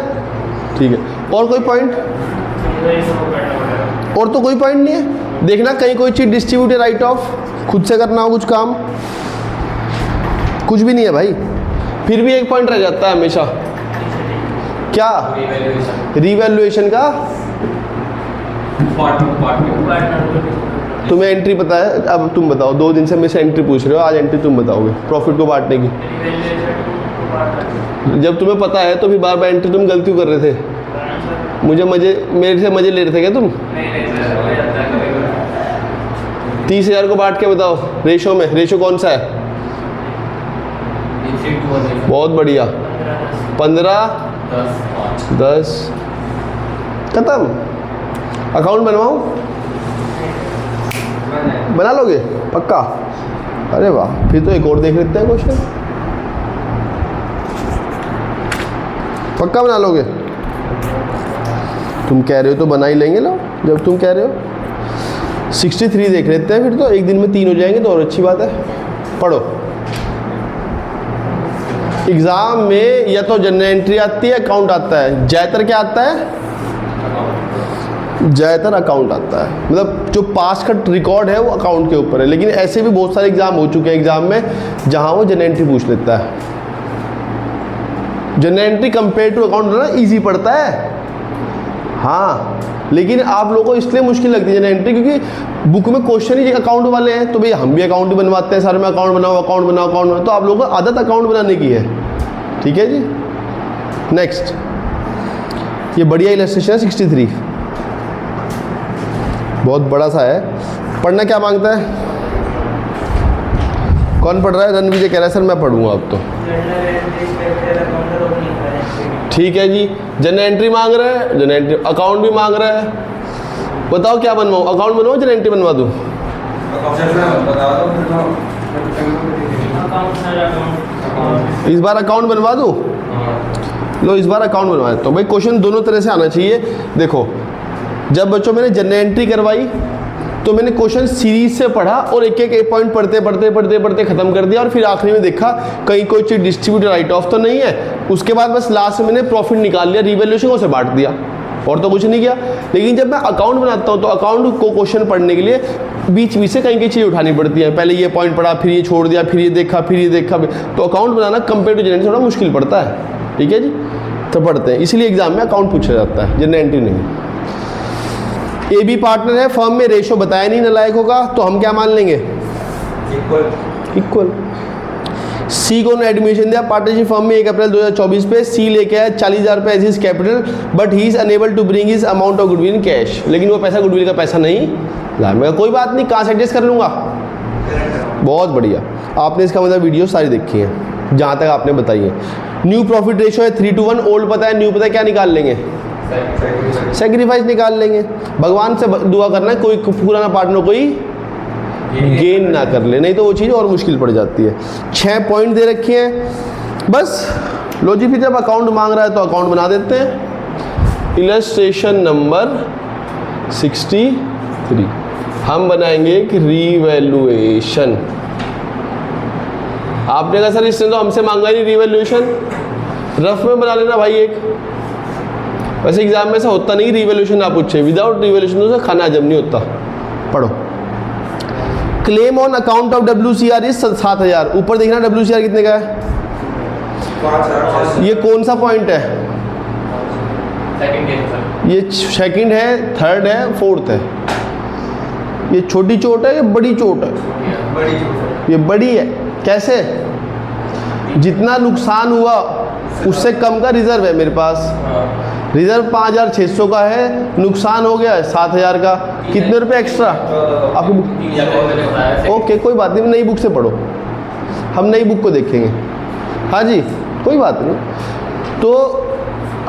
ठीक है। और कोई पॉइंट? और तो कोई पॉइंट नहीं है। देखना कहीं कोई चीज़ डिस्ट्रीब्यूटेड राइट ऑफ खुद से करना हो कुछ काम, कुछ भी नहीं है भाई। फिर भी एक पॉइंट रह जाता है हमेशा, क्या? रीवैल्यूएशन का। तुम्हें एंट्री पता है? अब तुम बताओ, 2 दिन से मेरे से एंट्री पूछ रहे हो, आज एंट्री तुम बताओगे प्रॉफिट को बांटने की। जब तुम्हें पता है तो फिर बार बार एंट्री तुम गलती कर रहे थे। मेरे से मजे ले रहे थे क्या तुम? 30,000 को बांट के बताओ रेशो में। रेशो कौन सा है? बहुत बढ़िया। 15 10 खत्म। अकाउंट बनवाऊं? बना लोगे पक्का? अरे वाह, फिर तो एक और देख लेते हैं क्वेश्चन। पक्का बना लोगे? तुम कह रहे हो तो बना ही लेंगे। लो, जब तुम कह रहे हो 63 देख लेते हैं, फिर तो एक दिन में 3 हो जाएंगे तो और अच्छी बात है। पढ़ो। एग्जाम में या तो जनरल एंट्री आती है, अकाउंट आता है। ज्यादातर क्या आता है? ज्यादातर अकाउंट आता है। मतलब जो पास का रिकॉर्ड है वो अकाउंट के ऊपर है। लेकिन ऐसे भी बहुत सारे एग्जाम हो चुके हैं एग्जाम में जहां वो जनरल एंट्री पूछ लेता है। General entry compare to account ना ईजी पड़ता है, हाँ, लेकिन आप लोगों को इसलिए मुश्किल लगती है जनरल एंट्री क्योंकि बुक में क्वेश्चन ही अकाउंट वाले हैं। तो भाई हम भी अकाउंट ही बनवाते हैं, सारे में अकाउंट बनाओ अकाउंट बनाओ अकाउंट बनाओ, तो आप लोगों को आदत अकाउंट बनाने की है। ठीक है जी। नेक्स्ट, ये बढ़िया इलस्ट्रेशन है 63, बहुत बड़ा सा है। पढ़ना क्या मांगता है? कौन पढ़ रहा है? रणविजय कह रहा है सर मैं पढ़ूंगा अब तो। ठीक है जी, जनरल एंट्री मांग रहा है, जनरल एंट्री अकाउंट भी मांग रहा है। बताओ क्या बनवाऊँ? अकाउंट बनवाऊँ जनरल एंट्री बनवा दूँ? इस बार अकाउंट बनवा दूँ? लो इस बार अकाउंट बनवाए। तो भाई क्वेश्चन दोनों तरह से आना चाहिए। देखो, जब बच्चों मैंने जनरल एंट्री करवाई तो मैंने क्वेश्चन सीरीज से पढ़ा और एक एक पॉइंट पढ़ते पढ़ते पढ़ते पढ़ते खत्म कर दिया और फिर आखिरी में देखा कहीं कोई चीज़ डिस्ट्रीब्यूटेड राइट ऑफ तो नहीं है। उसके बाद बस लास्ट में मैंने प्रॉफिट निकाल लिया, रिवैल्यूएशन को से बांट दिया और तो कुछ नहीं किया। लेकिन जब मैं अकाउंट बनाता हूँ तो अकाउंट को क्वेश्चन पढ़ने के लिए बीच बीच से कहीं कहीं चीज़ उठानी पड़ती है। पहले ये पॉइंट पढ़ा, फिर ये छोड़ दिया, फिर ये देखा, फिर ये देखा। तो अकाउंट बनाना कंपेयर टू जनरल थोड़ा मुश्किल पड़ता है। ठीक है जी। तो पढ़ते हैं, इसलिए एग्जाम में अकाउंट पूछा जाता है, जनरल एंट्री नहीं। ए बी पार्टनर है, फर्म में रेशो बताया नहीं नालायक होगा, तो हम क्या मान लेंगे? इक्वल। सी को ने एडमिशन दिया पार्टनरशिप फर्म में 1 अप्रैल 2024 पे, सी लेके आया 40,000 रुपये as his capital, but he is unable to bring his amount of goodwill in cash, लेकिन वो पैसा गुडविल का पैसा नहीं लाया। मैं कोई बात नहीं, कहाँ से एडजस्ट कर लूँगा। बहुत बढ़िया, आपने इसका मतलब वीडियो सारी देखी है जहाँ तक आपने बताई है। न्यू प्रॉफिट रेशो है 3:1, ओल्ड पता है, न्यू पता है, क्या निकाल लेंगे? सेक्रीफाइस निकाल लेंगे। भगवान से दुआ करना है कोई पुराना पार्टनर कोई गेन ना कर ले, नहीं तो वो चीज़ और मुश्किल पड़ जाती है। 6 पॉइंट दे रखे हैं बस। लो जी, फिर जब अकाउंट मांग रहा है तो अकाउंट बना देते हैं। इलस्ट्रेशन नंबर 63 हम बनाएंगे एक रीवैल्यूएशन। आपने कहा सर इसने तो हमसे मांगा नहीं रीवैल्यूएशन, रफ में बना लेना भाई एक। वैसे एग्जाम में ऐसा होता नहीं रीवैल्यूएशन आप पूछे, विदाउट रीवैल्यूएशन तो खाना हजम नहीं होता। पढ़ो। Claim on account of WCR is 7,000। ऊपर देखना WCR कितने का है? 5,000। ये कौन सा पॉइंट है? ये सेकंड है, थर्ड है, फोर्थ है। ये छोटी चोट है, ये बड़ी चोट है? ये बड़ी है। कैसे? जितना नुकसान हुआ उससे कम का रिजर्व है मेरे पास। रिजर्व 5,600 का है, नुकसान हो गया है 7,000 का। कितने रुपए एक्स्ट्रा? आपकी बुक ओके, कोई बात नहीं, नई बुक से पढ़ो, हम नई बुक को देखेंगे। हाँ जी, कोई बात नहीं। तो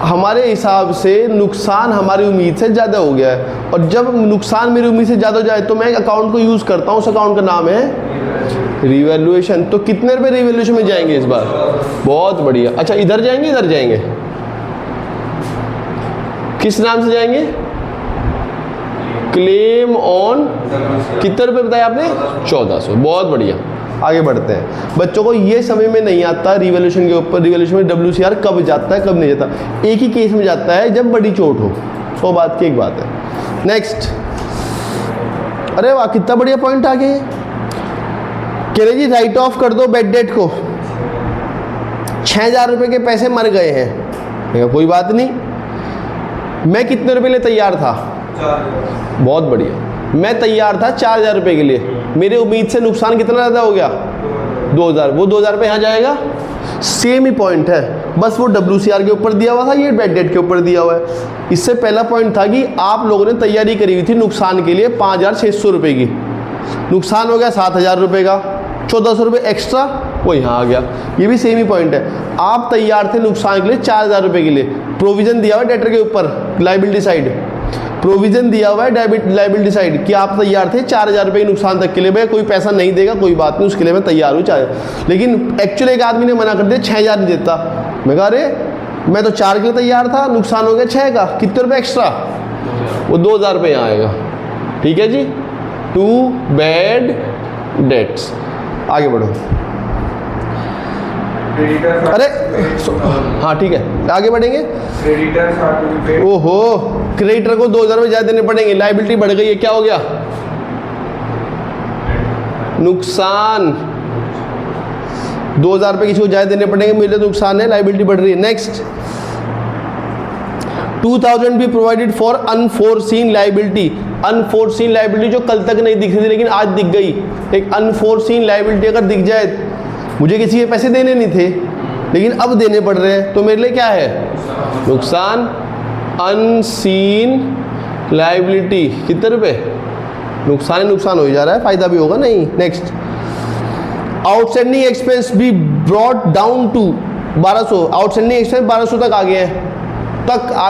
हमारे हिसाब से नुकसान हमारी उम्मीद से ज़्यादा हो गया है, और जब नुकसान मेरी उम्मीद से ज़्यादा हो जाए तो मैं एक अकाउंट को यूज़ करता हूँ, उस अकाउंट का नाम है रीवैल्यूएशन। तो कितने रुपए रीवैल्यूएशन में जाएंगे इस बार? बहुत बढ़िया। अच्छा, इधर जाएंगे, इधर जाएंगे, किस नाम से जाएंगे? क्लेम ऑन, कितने रुपए बताया आपने? 1400। बहुत बढ़िया, आगे बढ़ते हैं। बच्चों को ये समझ में नहीं आता रिवॉल्यूशन के ऊपर, रिवॉल्यूशन में WCR कब जाता है कब नहीं जाता। एक ही केस में जाता है जब बड़ी चोट हो, 100 बात की एक बात है। नेक्स्ट, अरे वाह कितना बढ़िया पॉइंट आ गए। कह रहे जी राइट ऑफ कर दो बेड डेट को, 6,000 रुपये के पैसे मर गए हैं। मैं कोई बात नहीं, मैं कितने रुपए के लिए तैयार था? 4,000। बहुत बढ़िया, मैं तैयार था 4,000 रुपये के लिए। मेरे उम्मीद से नुकसान कितना ज़्यादा हो गया? 2,000। वो 2,000 रुपये यहाँ जाएगा। सेम ही पॉइंट है, बस वो WCR के ऊपर दिया हुआ था, ये बेड डेट के ऊपर दिया हुआ है। इससे पहला पॉइंट था कि आप लोगों ने तैयारी करी हुई थी नुकसान के लिए 5,600 रुपये की, नुकसान हो गया 7,000 रुपये का, 1,400 रुपये एक्स्ट्रा वो यहाँ आ गया। ये भी सेम ही पॉइंट है, आप तैयार थे नुकसान के लिए 4,000 रुपये के लिए, प्रोविजन दिया हुआ है डेटर के ऊपर, लाइबिलिटी साइड प्रोविजन दिया हुआ है लाइबिलिटी साइड कि आप तैयार थे 4,000 रुपये के नुकसान तक के लिए। भाई कोई पैसा नहीं देगा, कोई बात नहीं, उसके लिए मैं तैयार हूँ 4,000। लेकिन एक्चुअली एक आदमी ने मना कर दिया 6,000 नहीं देता। मैं कहा अरे मैं तो 4 के लिए तैयार था, नुकसान हो गया 6 का, कितने रुपये एक्स्ट्रा? वो 2,000 रुपये यहाँ आएगा। ठीक है जी, 2 बैड डेट्स। आगे बढ़ो। अरे हाँ ठीक है, आगे बढ़ेंगे। ओहो, क्रेडिटर को 2,000 रुपये ज़्यादा देने पड़ेंगे, लाइबिलिटी बढ़ गई है, क्या हो गया? नुकसान। 2,000 रुपये किसी को ज़्यादा देने पड़ेंगे, मेरे नुकसान है, लाइबिलिटी बढ़ रही है। नेक्स्ट, 2,000 भी provided for unforeseen liability. Unforeseen liability जो कल तक नहीं दिख रही थी लेकिन आज दिख गई। एक अनफोर्सीन लाइबिलिटी अगर दिख जाए, मुझे किसी के पैसे देने नहीं थे लेकिन अब देने पड़ रहे हैं, तो मेरे लिए क्या है? नुकसान। अनसीन लाइबिलिटी कितने रुपए? नुकसान ही नुकसान हो ही जा रहा है, फायदा भी होगा नहीं। नेक्स्ट, आउटस्टैंडिंग एक्सपेंस भी brought down to 1,200। Outstanding expense 1,200 तक आ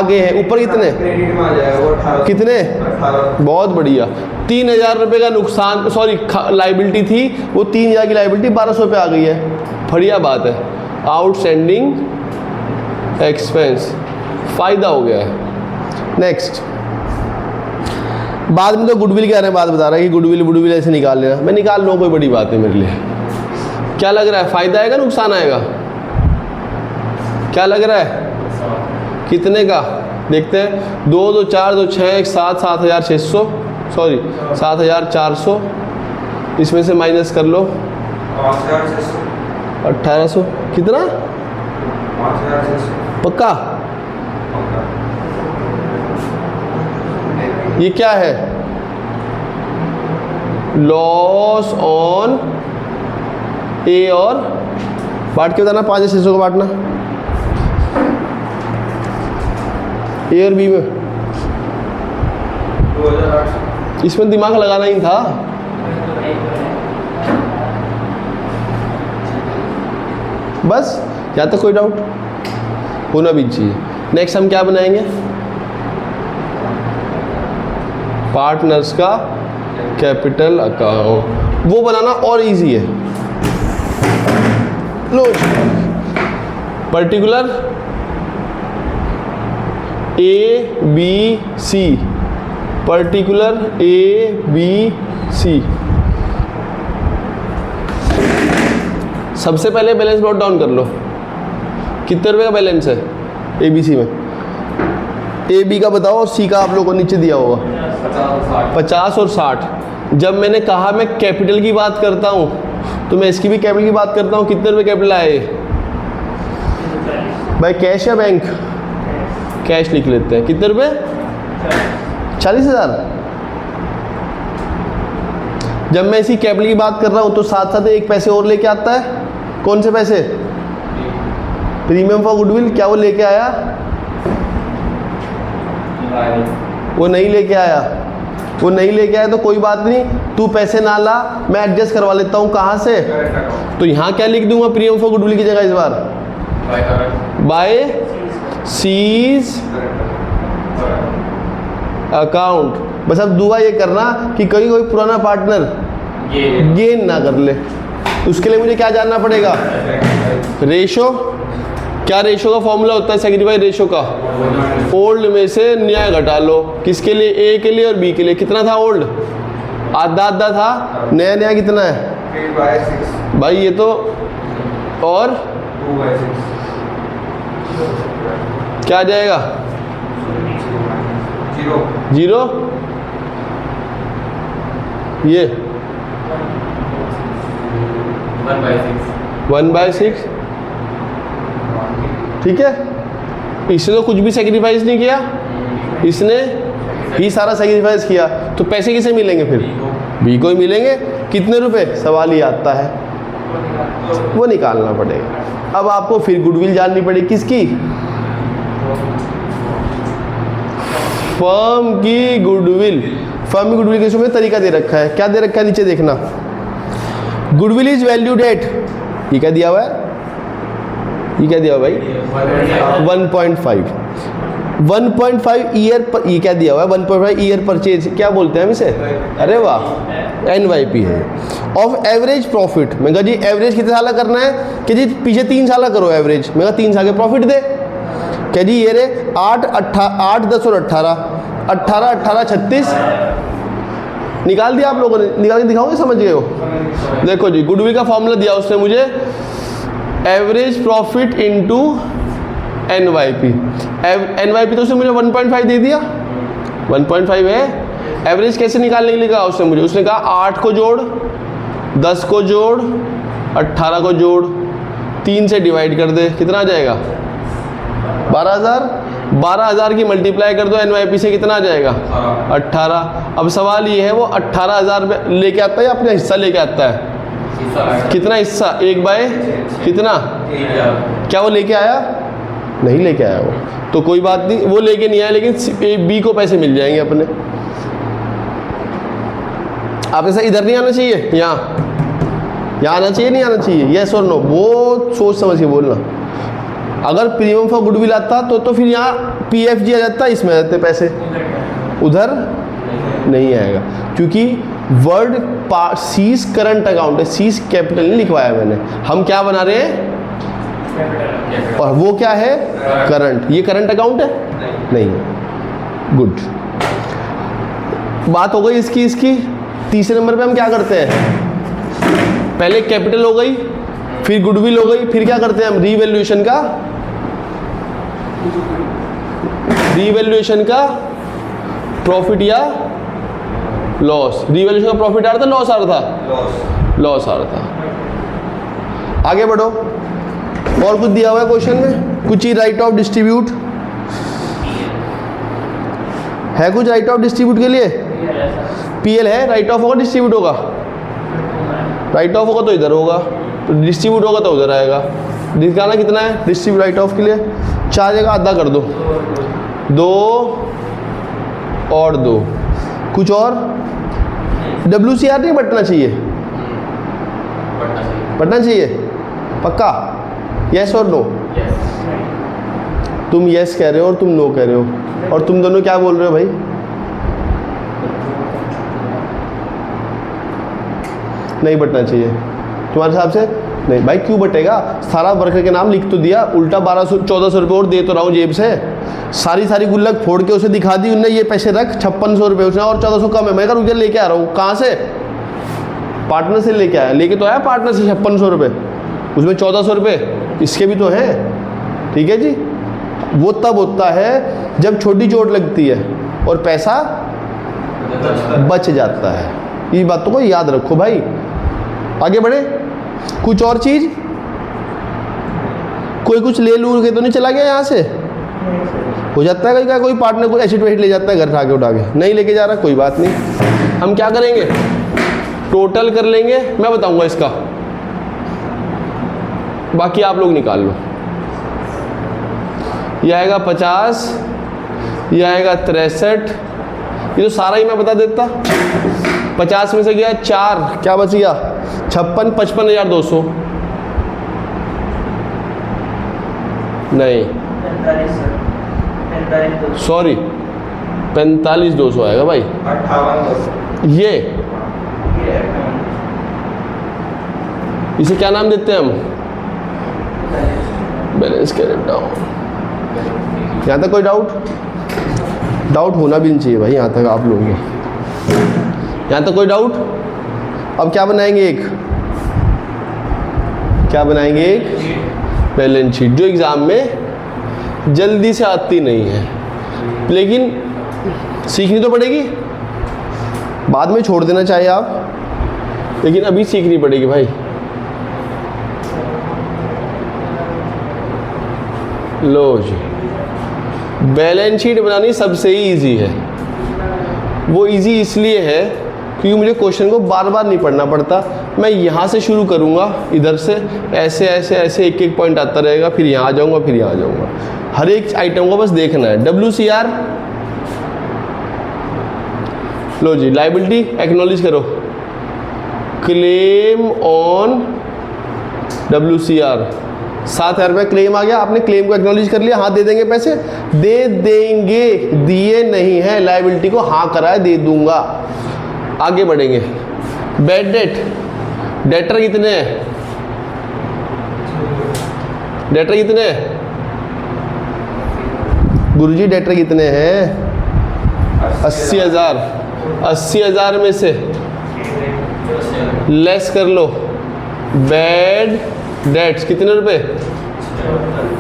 गए हैं, ऊपर कितने? कितने? बहुत बढ़िया। 3,000 रुपये का नुकसान, सॉरी लाइबिलिटी थी, वो 3,000 की लाइबिलिटी 1,200 पे आ गई है। बढ़िया बात है। आउटस्टैंडिंग एक्सपेंस फायदा हो गया है। नेक्स्ट, बाद में तो गुडविल के बारे में बात बता रहा है कि गुडविल ऐसे निकाल लेना। मैं निकाल लूँ, कोई बड़ी बात नहीं मेरे लिए। क्या लग रहा है, फायदा आएगा नुकसान आएगा? क्या लग रहा है? कितने का देखते हैं? 2 2 4 2 6 1 7 7,600, सॉरी 7,400, इसमें से माइनस कर लो 1,800। कितना? 5,600 पक्का? ये क्या है? लॉस ऑन ए, और बांट के बताना 5 हिस्सों को बांटना ए और बी में। 2008 इसमें दिमाग लगाना ही था। बस, या तो कोई डाउट होना भी चाहिए। नेक्स्ट हम क्या बनाएंगे? पार्टनर्स का कैपिटल अकाउंट। वो बनाना और इजी है। लो, particular A B C, particular A B C. सबसे पहले बैलेंस नोट डाउन कर लो। कितने रुपए का बैलेंस है ए बी सी में? ए बी का बताओ और सी का आप लोगों को नीचे दिया होगा। 50 और 60। जब मैंने कहा मैं कैपिटल की बात करता हूँ तो मैं इसकी भी कैपिटल की बात करता हूँ। कितने रुपए कैपिटल आए भाई? कैश या बैंक? कैश लिख लेते हैं। कितने रुपए? 40,000। जब मैं इसी कैपिटल की बात कर रहा हूँ तो साथ साथ एक पैसे और लेके आता है। कौन से पैसे? Premium for goodwill. क्या वो लेके आया? वो नहीं लेके आया। वो नहीं लेके आया तो कोई बात नहीं, तू पैसे ना ला, मैं एडजस्ट करवा लेता हूँ। कहाँ से? तो यहाँ क्या लिख दूंगा प्रीमियम फॉर गुडविल की जगह इस बार? Bye seize account. बस अब दुआ ये करना कि कोई पुराना पार्टनर गेन ना कर ले। उसके लिए मुझे क्या जानना पड़ेगा? रेशो। क्या रेशो का फॉर्मूला होता है सैक्रिफाइस रेशो का? ओल्ड में से नया घटा लो। किसके लिए? ए के लिए और बी के लिए। कितना था ओल्ड? आधा आधा था। नया नया कितना है 3/6 भाई? ये तो और 2/6 क्या आ जाएगा? 0। ये 1/6। ठीक है। इसने तो कुछ भी सेक्रीफाइस नहीं किया, इसने ही सारा सेक्रीफाइस किया। तो पैसे किसे मिलेंगे फिर? बी को ही मिलेंगे। कितने रुपए? सवाल ही आता है, वो निकालना पड़ेगा। अब आपको फिर गुडविल जाननी पड़ेगी। किसकी? फर्म की गुडविल। फर्म की गुडविल के उसमें तरीका दे रखा है। क्या दे रखा है नीचे देखना? गुडविल इज वैल्यूड एट, ये क्या दिया हुआ है? ये क्या दिया हुआ भाई? 1.5 ईयर पर। ये क्या दिया हुआ है? 1.5 ईयर परचेज। क्या बोलते हैं हम इसे? अरे वाह, NYP है। Of average profit. मैं कहा जी एवरेज कितने साल करना है? कि जी पीछे 3 साल करो एवरेज। मैं कहा 3 साल के प्रॉफिट दे। क्या जी ये रे 8, 10 और 18, 36 निकाल दिया आप लोगों ने। निकाल के दिखाओगे? समझ गए हो? देखो जी, गुडविल का फॉर्मूला दिया उसने मुझे, average profit into NYP। NYP तो उसने मुझे 1.5 दे दिया, 1.5 है। एवरेज कैसे निकालने के लिए कहा उसने मुझे? उसने कहा 8 को जोड़, 10 को जोड़, 18 को जोड़, 3 से डिवाइड कर दे। कितना आ जाएगा? 12,000। 12,000 की मल्टीप्लाई कर दो NYP से, कितना आ जाएगा? 18। अब सवाल ये है वो 18,000 लेके आता है या अपना हिस्सा लेके आता है? कितना हिस्सा? 1/, कितना? क्या वो लेके आया? नहीं लेके आया वो। तो कोई बात नहीं, वो लेके नहीं आया, लेकिन बी को पैसे मिल जाएंगे अपने। आप ऐसा इधर नहीं आना चाहिए, यहाँ आना चाहिए, नहीं आना चाहिए? यस और नो, वो सोच समझ के बोलना। अगर प्रीमियम फॉर गुडविल आता तो फिर यहाँ PFG आ जाता, इसमें आ जाते पैसे। उधर नहीं आएगा क्योंकि वर्ड सीज करंट अकाउंट है, सीज कैपिटल नहीं लिखवाया मैंने। हम क्या बना रहे हैं? और वो क्या है? करंट। ये करंट अकाउंट है? नहीं। गुड, बात हो गई इसकी। तीसरे नंबर पे हम क्या करते हैं? पहले कैपिटल हो गई, फिर गुडविल हो गई, फिर क्या करते हैं हम? रीवैल्यूएशन का प्रॉफिट या लॉस। रीवैल्यूएशन का प्रॉफिट आ रहा था, लॉस आ रहा था? लॉस आ रहा था। आगे बढ़ो। और कुछ दिया हुआ है क्वेश्चन में? कुछ ही राइट ऑफ डिस्ट्रीब्यूट है कुछ राइट ऑफ डिस्ट्रीब्यूट के लिए? पीएल है, राइट ऑफ होगा डिस्ट्रीब्यूट होगा? राइट ऑफ होगा तो इधर होगा, तो डिस्ट्रीब्यूट होगा तो उधर आएगा। दिखाना कितना है डिस्ट्रीब्यूट राइट ऑफ के लिए? 4 जगह आधा कर दो, 2 और 2। कुछ और? WCR नहीं बटना चाहिए? बटना चाहिए पक्का? यस और नो? तुम यस कह रहे हो और तुम नो कह रहे हो, और तुम दोनों क्या बोल रहे हो भाई? नहीं बटना चाहिए तुम्हारे हिसाब से? नहीं भाई, क्यों बटेगा? सारा वर्कर के नाम लिख तो दिया, उल्टा 1200-1400 रुपये और दे तो रहा हूँ जेब से। सारी गुल्लक फोड़ के उसे दिखा दी उनने, ये पैसे रख 5600 रुपये, उसने और 1400 कम है। मैं कहा रुक जा, लेके आ रहा हूँ। कहाँ से? पार्टनर से लेके आया, लेके तो आया पार्टनर से 5600 रुपये, उसमें 1400 रुपये इसके भी तो हैं। ठीक है जी, वो तब होता है जब छोटी चोट लगती है और पैसा बच जाता है। इस बातों को याद रखो भाई। आगे बढ़े। कुछ और चीज? कोई कुछ ले लू के तो नहीं चला गया यहाँ से? हो जाता है कोई पार्टनर को एसिड वेसिड ले जाता है घर ठाके उठा के, नहीं लेके जा रहा, कोई बात नहीं। हम क्या करेंगे, टोटल कर लेंगे, मैं बताऊंगा इसका, बाकी आप लोग निकाल लो। यह आएगा 50, यह आएगा 63, ये तो सारा ही मैं बता देता। 50 में से गया 4, क्या बच गया? 56, 55,200 नहीं, सॉरी 45,200 आएगा भाई। 58,200 ये इसे क्या नाम देते हैं हम? Balance carried down. यहाँ तक कोई डाउट होना भी नहीं चाहिए भाई, यहाँ तक आप लोगों को। यहाँ तक कोई डाउट? अब क्या बनाएंगे? क्या बनाएंगे? एक बैलेंस शीट, जो एग्ज़ाम में जल्दी से आती नहीं है, लेकिन सीखनी तो पड़ेगी। बाद में छोड़ देना चाहिए आप, लेकिन अभी सीखनी पड़ेगी भाई। लो जी, बैलेंस शीट बनानी सबसे ही ईजी है। वो ईजी इसलिए है क्योंकि मुझे क्वेश्चन को बार बार नहीं पढ़ना पड़ता। मैं यहाँ से शुरू करूँगा, इधर से ऐसे ऐसे ऐसे एक एक पॉइंट आता रहेगा, फिर यहाँ आ जाऊँगा, फिर यहाँ आ जाऊँगा। हर एक आइटम को बस देखना है। WCR, लो जी, लाइबिलिटी एक्नॉलेज करो। क्लेम ऑन WCR 7,000 रुपये क्लेम आ गया, आपने क्लेम को एक्नॉलेज कर लिया। हाँ दे देंगे पैसे? दे देंगे, दिए नहीं है। लाइबिलिटी को हाँ करा है, दे दूंगा। आगे बढ़ेंगे। बैड डेट, डेटर कितने हैं? डेटर कितने हैं गुरुजी? डेटर कितने हैं? 80,000। 80,000 में से लेस कर लो बैड डेट्स, कितने रुपए?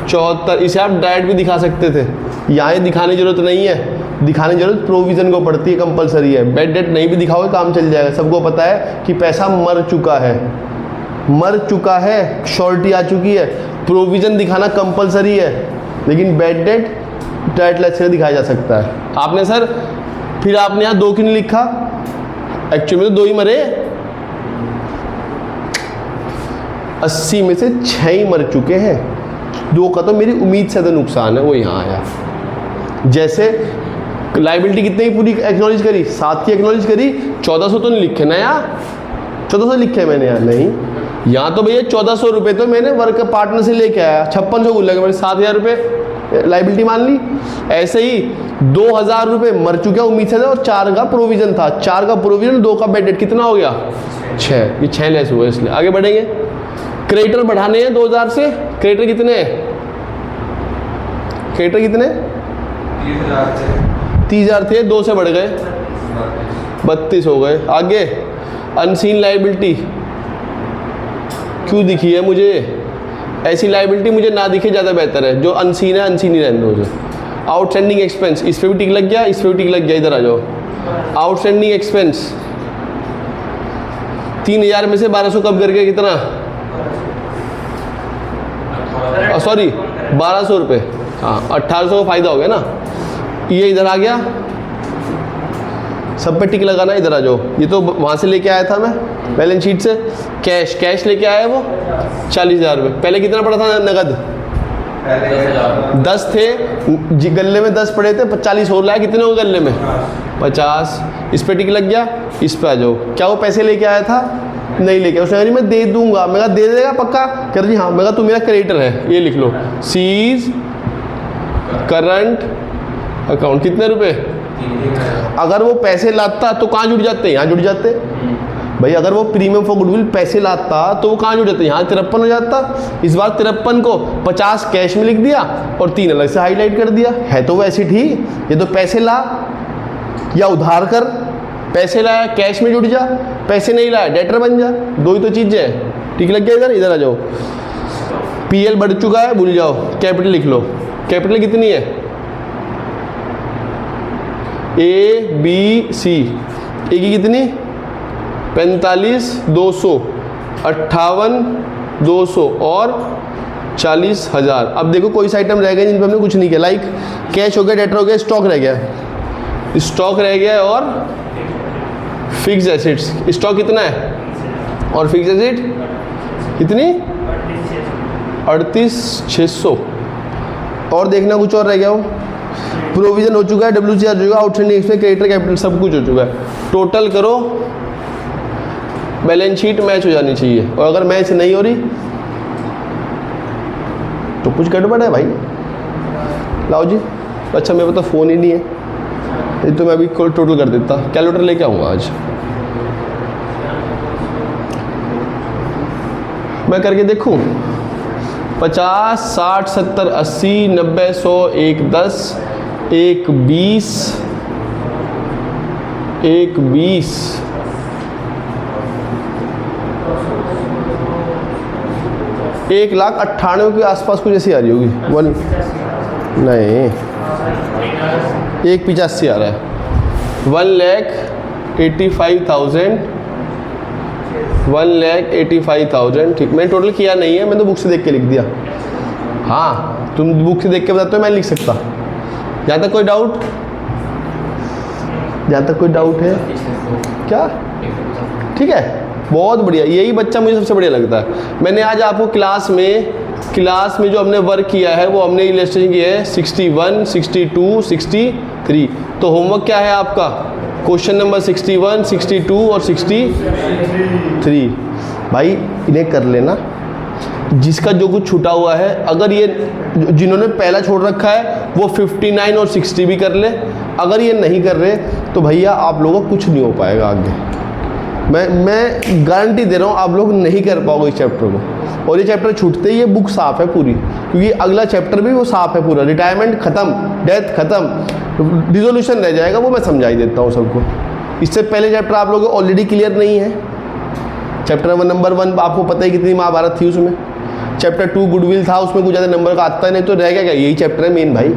74। इसे आप डायरेक्ट भी दिखा सकते थे, यहाँ दिखाने की जरूरत नहीं है। दिखाने की जरूरत प्रोविजन को पड़ती है, कंपलसरी है। बैड डेट नहीं भी दिखाओगे काम चल जाएगा। सबको पता है कि पैसा मर चुका है, मर चुका है, शॉर्टी आ चुकी है। प्रोविजन दिखाना कंपलसरी है, लेकिन बैड डेट डायरेक्ट लेस से दिखाया जा सकता है। आपने सर फिर आपने यहाँ 2 क्यों नहीं लिखा? एक्चुअली में तो 2 ही मरे। 80 में से 6 ही मर चुके हैं, 2 का तो मेरी उम्मीद से ज़्यादा नुकसान है, वो यहाँ आया। जैसे लाइबिलिटी कितने की पूरी एक्नॉलेज करी? 7 की एक्नॉलेज करी। 1400 तो नहीं लिखे ना यहाँ? 1400 लिखे मैंने यहाँ? नहीं, यहाँ तो भैया 1400 रुपये तो मैंने वर्क पार्टनर से लेके आया। 5600 कुल लगे, मैंने 7,000 रुपये लाइबिलिटी मान ली। ऐसे ही 2,000 रुपये मर चुके उम्मीद से, और 4 का प्रोविजन था। 4 का प्रोविजन, 2 का बैड डेट, कितना हो गया? 6। ये 6 लेस हुआ, इसलिए आगे बढ़ेंगे। क्रेडिटर बढ़ाने हैं 2000 से। क्रेडिटर कितने हैं? क्रेडिटर कितने? 30,000 थे, 2 से बढ़ गए 32 हो गए। आगे अनसीन लाइबिलिटी क्यों दिखी है मुझे? ऐसी लाइबिलिटी मुझे ना दिखे ज़्यादा बेहतर है। जो अनसीन है अनसीन ही रहने दो मुझे। आउटस्टैंडिंग एक्सपेंस, इस पर भी टिक लग गया, इस पर भी टिक लग गया। इधर आ जाओ। आउटस्टैंडिंग एक्सपेंस 3,000 में से 1200 कब करके कितना? सॉरी 1200 रुपये। हाँ 1800 का फ़ायदा हो गया ना। ये इधर आ गया, सब पे टिक लगाना। इधर आ जाओ, ये तो वहाँ से लेके आया था मैं बैलेंस शीट से। कैश लेके आया वो 40,000 रुपये। पहले कितना पड़ा था नगद? 10 थे गले में, 10 पड़े थे, 40 और लाया। कितने हो गले में? 50। इस पे टिक लग गया। इस पे आ जाओ। क्या वो पैसे लेके आया था? नहीं लेके। उसने कहा जी मैं दे दूंगा। मैं कहा दे देगा पक्का? कर जी हाँ। मैं कहा तू मेरा क्रेडिटर है, ये लिख लो, सीज करंट अकाउंट। कितने रुपए? अगर वो पैसे लाता तो कहाँ जुड़ जाते? यहाँ जुड़ जाते भाई। अगर वो प्रीमियम फॉर गुडविल पैसे लाता तो वो कहाँ जुड़ जाते? यहाँ 53 हो जाता। इस बार 53 को 50 कैश में लिख दिया और 3 अलग से हाईलाइट कर दिया। है तो वैसे ठीक। ये तो पैसे ला या उधार कर। पैसे लाया कैश में जुड़ जा, पैसे नहीं लाया डेटर बन जा। दो ही तो चीज़ें हैं। ठीक लग गया? इधर आ जाओ। पीएल बढ़ चुका है, भूल जाओ। कैपिटल लिख लो। कैपिटल कितनी है? ABC। ए की कितनी? 45,200, 58,200 और 40,000। अब देखो कोई सा आइटम रह गया जिन पर हमने कुछ नहीं किया। लाइक कैश हो गया, डेटर हो गया, स्टॉक रह गया। स्टॉक रह गया और फिक्स एसेट्स। स्टॉक कितना है और फिक्स एसेट कितनी? 38,600। और देखना कुछ और रह गया हो। प्रोविजन हो चुका है, WCR हो चुका है, आउटस्टैंडिंग एक्सपेंस, क्रेडिटर कैपिटल सब कुछ हो चुका है। टोटल करो, बैलेंस शीट मैच हो जानी चाहिए। और अगर मैच नहीं हो रही तो कुछ गड़बड़ है भाई। लाओ जी। अच्छा मेरे पास तो फ़ोन ही नहीं है, ये तो मैं अभी टोटल कर देता। कैलकुलेटर लेके आऊँगा आज। मैं करके देखूँ। 50, 60, 70, 80, 90, 100, 1, 10, 1, 20, 1, 20, 1,98,000 के आसपास कुछ ऐसी आ रही होगी। नहीं, 1,85,000 आ रहा है। 1,85,000, 1,85,000। ठीक, मैंने टोटल किया नहीं है, मैंने तो बुक से देख के लिख दिया। हाँ तुम बुक से देख के बताते हो, मैं लिख सकता। जहाँ तक कोई डाउट? जहाँ तक कोई डाउट है क्या? ठीक है, बहुत बढ़िया। यही बच्चा मुझे सबसे बढ़िया लगता है। मैंने आज आपको क्लास में जो हमने वर्क किया है वो हमने इलस्ट्रेशन किया है 61, 62, 63। तो होमवर्क क्या है आपका? क्वेश्चन नंबर 61, 62 और 63। भाई इन्हें कर लेना। जिसका जो कुछ छूटा हुआ है, अगर ये जिन्होंने पहला छोड़ रखा है वो 59 और 60 भी कर ले। अगर ये नहीं कर रहे तो भैया आप लोगों को कुछ नहीं हो पाएगा आगे। मैं गारंटी दे रहा हूँ आप लोग नहीं कर पाओगे इस चैप्टर को। और ये चैप्टर छूटते ही ये बुक साफ़ है पूरी, क्योंकि अगला चैप्टर भी वो साफ़ है पूरा। रिटायरमेंट ख़त्म, डेथ ख़त्म, डिसोल्यूशन रह जाएगा, वो मैं समझा ही देता हूँ सबको। इससे पहले चैप्टर आप लोगों को ऑलरेडी क्लियर नहीं है। चैप्टर नंबर 1 आपको पता ही कितनी महाभारत थी उसमें। चैप्टर 2 गुडविल था, उसमें कुछ ज़्यादा नंबर का आता है नहीं, तो रह गया क्या? यही चैप्टर है मेन भाई।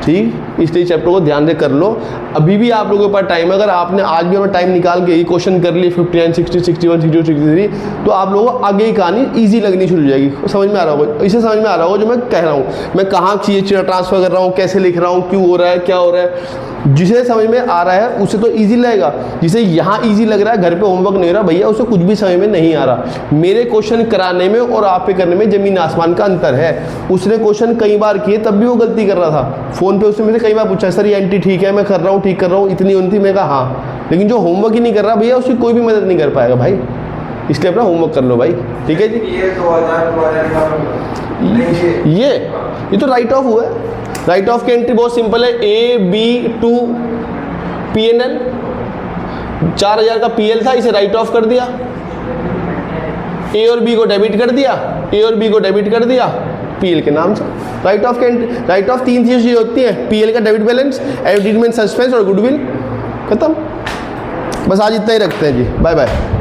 ठीक, इसलिए चैप्टर को ध्यान से कर लो। अभी भी आप लोगों के पास टाइम है। अगर आपने आज भी अपना टाइम निकाल के ये क्वेश्चन कर लिए 59, 60, 61, 62, 63, तो आप लोगों को आगे की कहानी ईजी लगनी शुरू हो जाएगी। समझ में आ रहा होगा, इसे समझ में आ रहा होगा जो मैं कह रहा हूँ। मैं कहाँ चीज़ें ट्रांसफ़र कर रहा हूँ, कैसे लिख रहा हूँ, क्यों हो रहा है, क्या हो रहा है। जिसे समझ में आ रहा है उसे तो ईजी लगेगा। जिसे यहाँ ईजी लग रहा है, घर पे होमवर्क नहीं हो रहा, भैया उसे कुछ भी समझ में नहीं आ रहा। मेरे क्वेश्चन कराने में और आप पे करने में ज़मीन आसमान का अंतर है। उसने क्वेश्चन कई बार किए तब भी वो गलती कर रहा था। फ़ोन पे उसने मुझे कई बार पूछा, सर ये एंट्री ठीक है, मैं कर रहा हूँ, ठीक कर रहा हूँ, इतनी उनती। मैं कहा हाँ, लेकिन जो होमवर्क ही नहीं कर रहा भैया उसकी कोई भी मदद नहीं कर पाएगा भाई। इसलिए अपना होमवर्क कर लो भाई। ठीक है जी। ये तो राइट ऑफ हुआ है। राइट ऑफ की एंट्री बहुत सिंपल है। AB टू PNL 4,000 का PL था, इसे राइट ऑफ कर दिया। A और B को डेबिट कर दिया, A और B को डेबिट कर दिया PL के नाम से। राइट ऑफ के एंट्री, राइट ऑफ 3 चीज़ें होती हैं, PL का डेबिट बैलेंस, एडवर्टाइजमेंट सस्पेंस और गुडविल। खत्म। बस आज इतना ही रखते हैं जी। Bye bye.